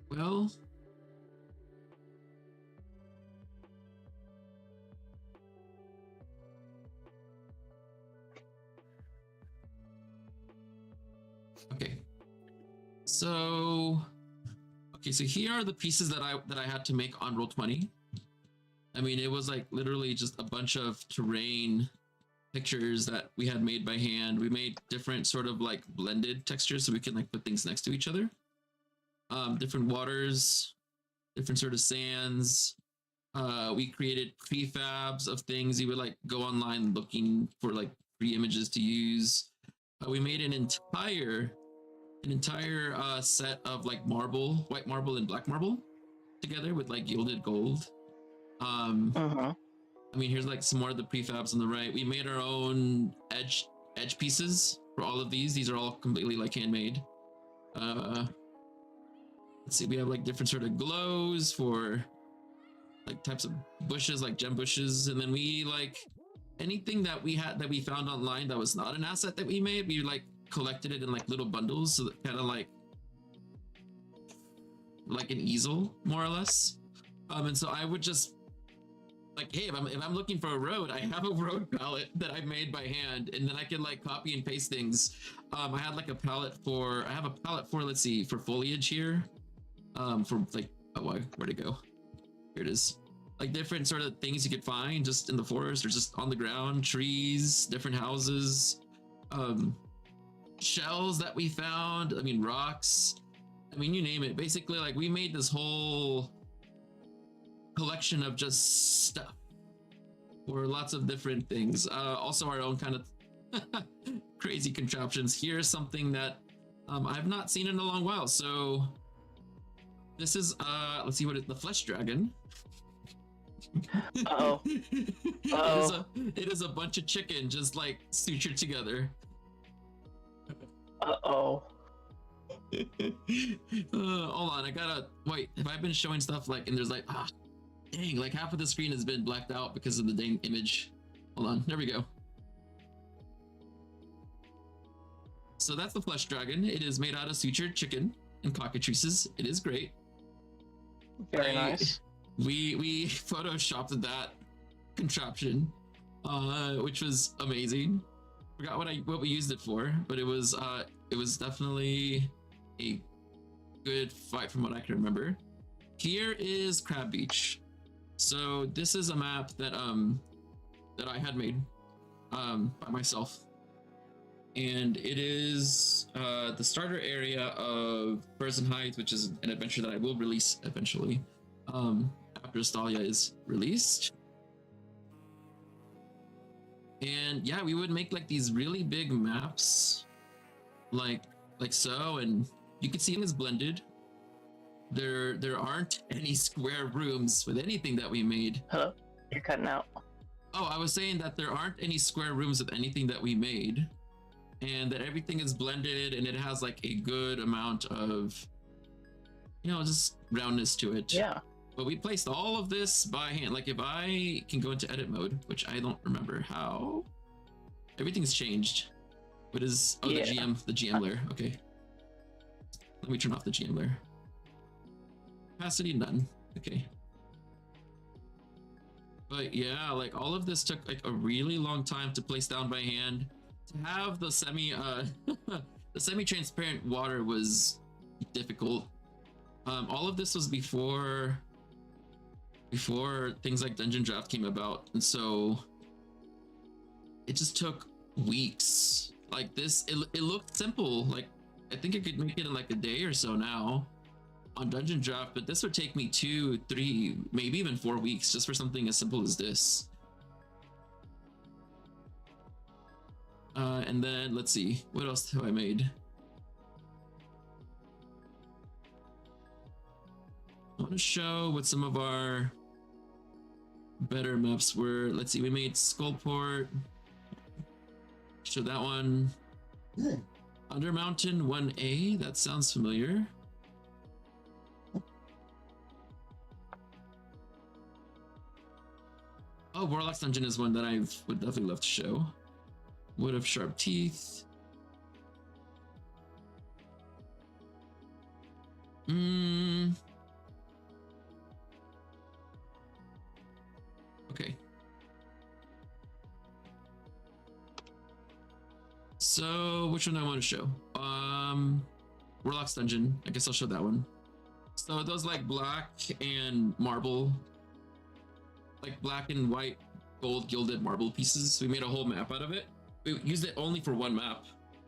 Well, okay. So here are the pieces that I had to make on Roll20. I mean, it was like literally just a bunch of terrain pictures that we had made by hand. We made different sort of like blended textures so we can like put things next to each other. Different waters, different sort of sands. We created prefabs of things. You would like go online looking for like free images to use. We made an entire set of like marble, white marble and black marble together with like gilded gold. I mean, here's like some more of the prefabs on the right. We made our own edge pieces for all of these. These are all completely like handmade. Let's see, we have like different sort of glows for like types of bushes, like gem bushes, and then we like anything that we found online that was not an asset that we made, we like collected it in like little bundles, so that kind of like an easel more or less. And so I would just like, hey, if I'm looking for a road, I have a road palette that I made by hand, and then I can like copy and paste things. I had like a palette for, let's see, for foliage here. For like, oh, where'd it go? Here it is. Like different sort of things you could find just in the forest or just on the ground, trees, different houses, shells that we found. I mean, rocks. I mean, you name it. Basically, like we made this whole collection of just stuff for lots of different things. Also our own kind of crazy contraptions. Here's something that I've not seen in a long while. So this is let's see what it, the flesh dragon. Uh-oh. It is a bunch of chicken just like sutured together. Uh-oh. Hold on, I gotta wait. Have I been showing stuff like, and there's like, dang, like half of the screen has been blacked out because of the dang image. Hold on, there we go. So that's the flesh dragon. It is made out of sutured chicken and cockatrices. It is great. Very nice. We photoshopped that contraption, which was amazing. Forgot what we used it for, but it was definitely a good fight from what I can remember. Here is Crab Beach. So this is a map that I had made by myself, and it is the starter area of Frozen Heights, which is an adventure that I will release eventually after Stalia is released. And yeah, we would make like these really big maps like so, and you can see them as blended. there aren't any square rooms with anything that we made. Hello? You're cutting out. Oh, I was saying that there aren't any square rooms with anything that we made, and that everything is blended and it has like a good amount of, you know, just roundness to it. Yeah. But we placed all of this by hand. Like if I can go into edit mode, which I don't remember how, everything's changed. What is, oh, Yeah. the GM layer, okay. Let me turn off the GM layer. Capacity, none, okay. But yeah, like all of this took like a really long time to place down by hand. To have the the semi-transparent water was difficult. All of this was before things like DungeonDraft came about, and so it just took weeks. Like this, it looked simple. Like I think I could make it in like a day or so now on DungeonDraft, but this would take me 2, 3, maybe even 4 weeks just for something as simple as this. And then let's see, what else have I made? I want to show what some of our better maps were. Let's see, we made Skullport. Show that one. Undermountain 1A, that sounds familiar. Oh, Warlock's Dungeon is one that I would definitely love to show. Wood of Sharp Teeth. Okay. So, which one do I want to show? Warlock's Dungeon. I guess I'll show that one. So those like black and marble, like black and white gold gilded marble pieces. We made a whole map out of it. We used it only for one map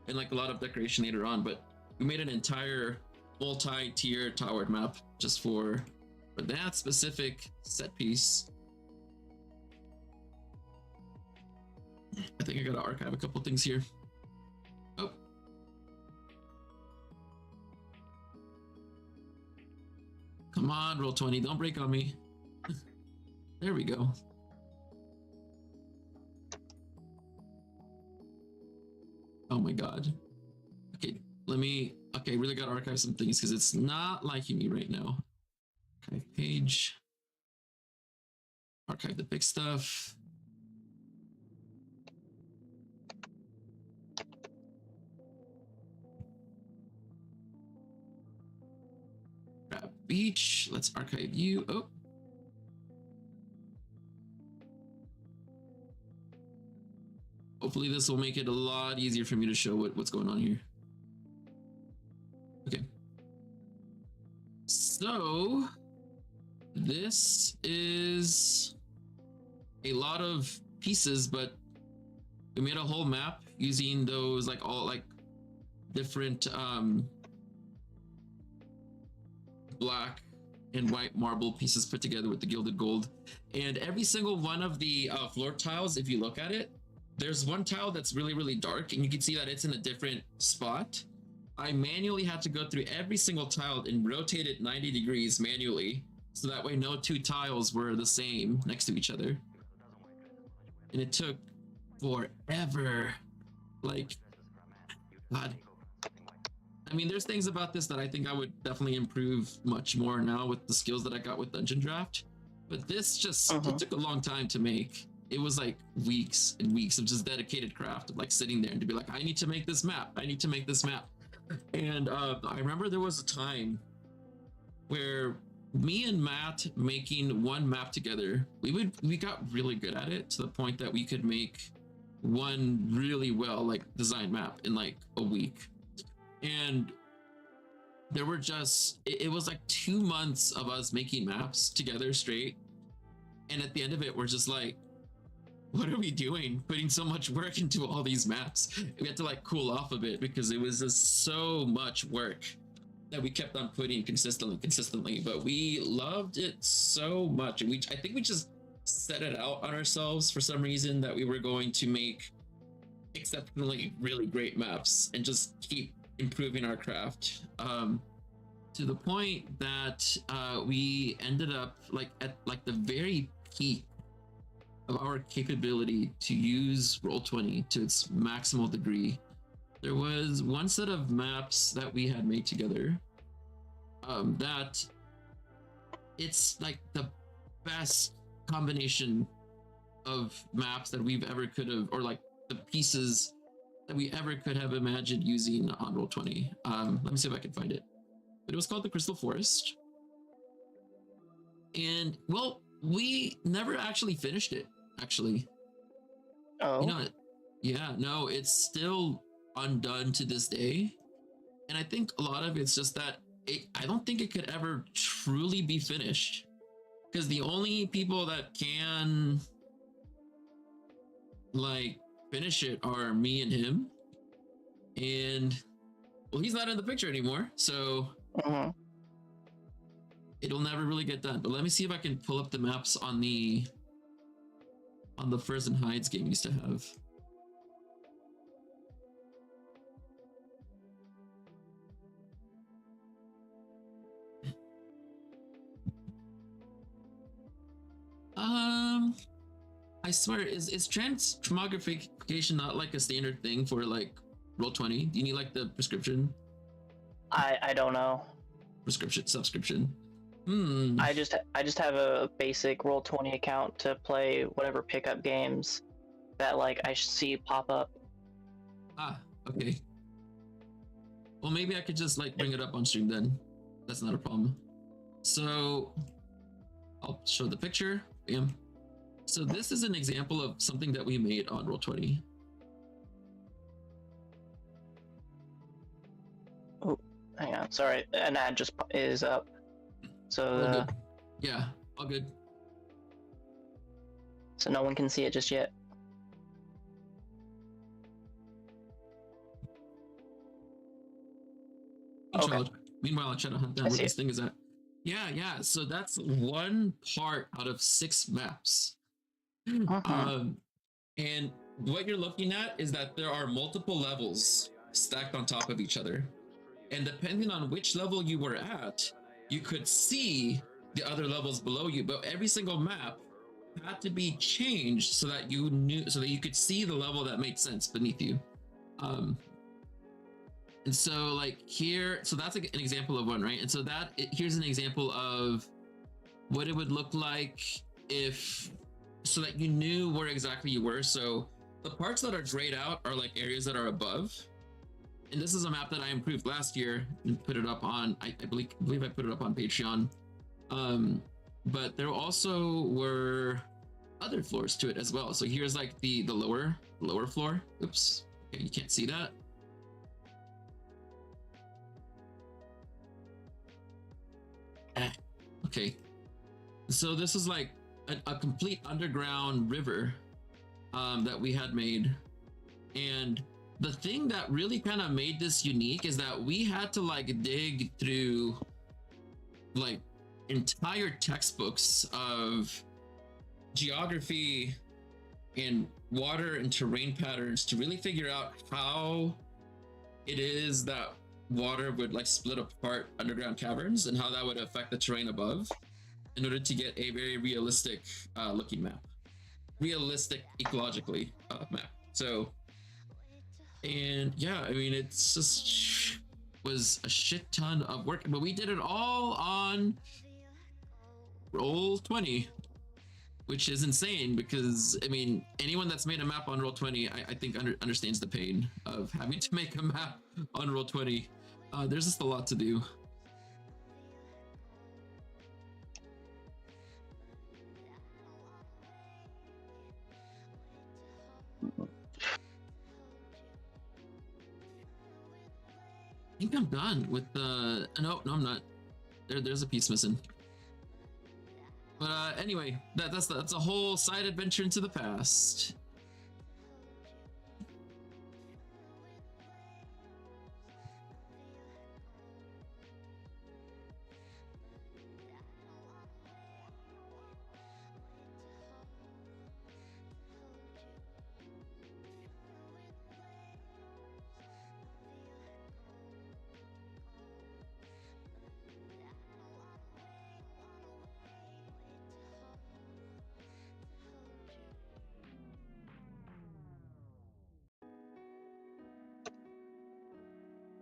and like a lot of decoration later on, but we made an entire multi-tier towered map just for that specific set piece. I think I gotta archive a couple things here. Oh. Come on, roll 20, don't break on me. There we go. Oh my god. Okay, really gotta archive some things because it's not liking me right now. Archive page. Archive the big stuff. Grab beach. Let's archive you. Oh. Hopefully this will make it a lot easier for me to show what's going on here. Okay. So this is a lot of pieces, but we made a whole map using those like all like different black and white marble pieces put together with the gilded gold. And every single one of the floor tiles, if you look at it, there's one tile that's really, really dark and you can see that it's in a different spot. I manually had to go through every single tile and rotate it 90 degrees manually. So that way no two tiles were the same next to each other. And it took forever. Like, God. I mean, there's things about this that I think I would definitely improve much more now with the skills that I got with DungeonDraft. But this just, it took a long time to make. It was like weeks and weeks of just dedicated craft of like sitting there and to be like, I need to make this map. I need to make this map. And I remember there was a time where me and Matt making one map together, we got really good at it to the point that we could make one really well like designed map in like a week. And there were just, it was like 2 months of us making maps together straight. And at the end of it, we're just like, what are we doing? Putting so much work into all these maps. We had to like cool off a bit because it was just so much work that we kept on putting consistently, but we loved it so much. And I think we just set it out on ourselves for some reason that we were going to make exceptionally really great maps and just keep improving our craft to to the point that we ended up like at like the very peak of our capability to use Roll20 to its maximal degree. There was one set of maps that we had made together that it's like the best combination of maps that we've ever could have, or like the pieces that we ever could have imagined using on Roll20. Let me see if I can find it. But it was called the Crystal Forest. And well, we never actually finished it, actually. Oh. You know, yeah, no, it's still undone to this day. And I think a lot of it's just that I don't think it could ever truly be finished. Because the only people that can like finish it are me and him. And well, he's not in the picture anymore, so it'll never really get done. But let me see if I can pull up the maps on the Furs and Hides game we used to have. I swear, is transmogrification not like a standard thing for like Roll20? Do you need like the prescription? I don't know. Subscription. I just have a basic Roll20 account to play whatever pickup games that like I see pop up. Ah, okay. Well, maybe I could just like bring it up on stream then. That's not a problem. So I'll show the picture. Bam. So this is an example of something that we made on Roll20. Oh, hang on. Sorry, an ad just is up. So All good. Yeah, all good. So no one can see it just yet. Okay. Meanwhile, I'll try to hunt down what this thing is at. Yeah. So that's one part out of 6 maps. And what you're looking at is that there are multiple levels stacked on top of each other. And depending on which level you were at, you could see the other levels below you. But every single map had to be changed so that you could see the level that made sense beneath you. And so like here, so that's like an example of one, right? And so here's an example of what it would look like so that you knew where exactly you were. So the parts that are grayed out are like areas that are above. And this is a map that I improved last year and put it up on, I believe I put it up on Patreon. But there also were other floors to it as well. So here's like the lower floor. Oops, okay, you can't see that. Okay, so this is like a complete underground river that we had made. And the thing that really kind of made this unique is that we had to like dig through like entire textbooks of geography and water and terrain patterns to really figure out how it is that water would like split apart underground caverns and how that would affect the terrain above in order to get a very realistic looking map, realistic ecologically map. So, and yeah, I mean, it's just was a shit ton of work, but we did it all on Roll20, which is insane because I mean, anyone that's made a map on Roll20, I think understands the pain of having to make a map on Roll20. There's just a lot to do. I think I'm done with the. No, I'm not. There's a piece missing. But anyway, that's a whole side adventure into the past.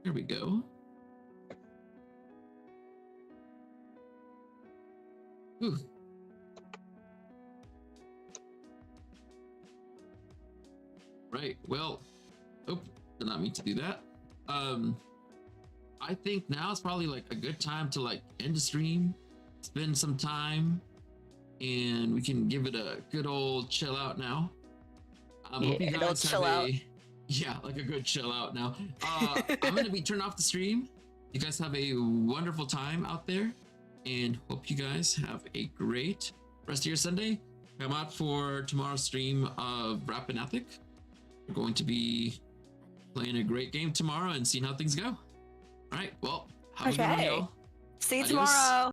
Here we go. Ooh. Right. Well, oh, did not mean to do that. I think now is probably like a good time to like end the stream, spend some time, and we can give it a good old chill out now. Hope you guys have like a good chill out now. I'm gonna be turning off the stream. You guys have a wonderful time out there, and hope you guys have a great rest of your Sunday. Come out for tomorrow's stream of Rappan Athuk. We're going to be playing a great game tomorrow and seeing how things go. All right, well, have a good one, y'all. See you Adios. tomorrow.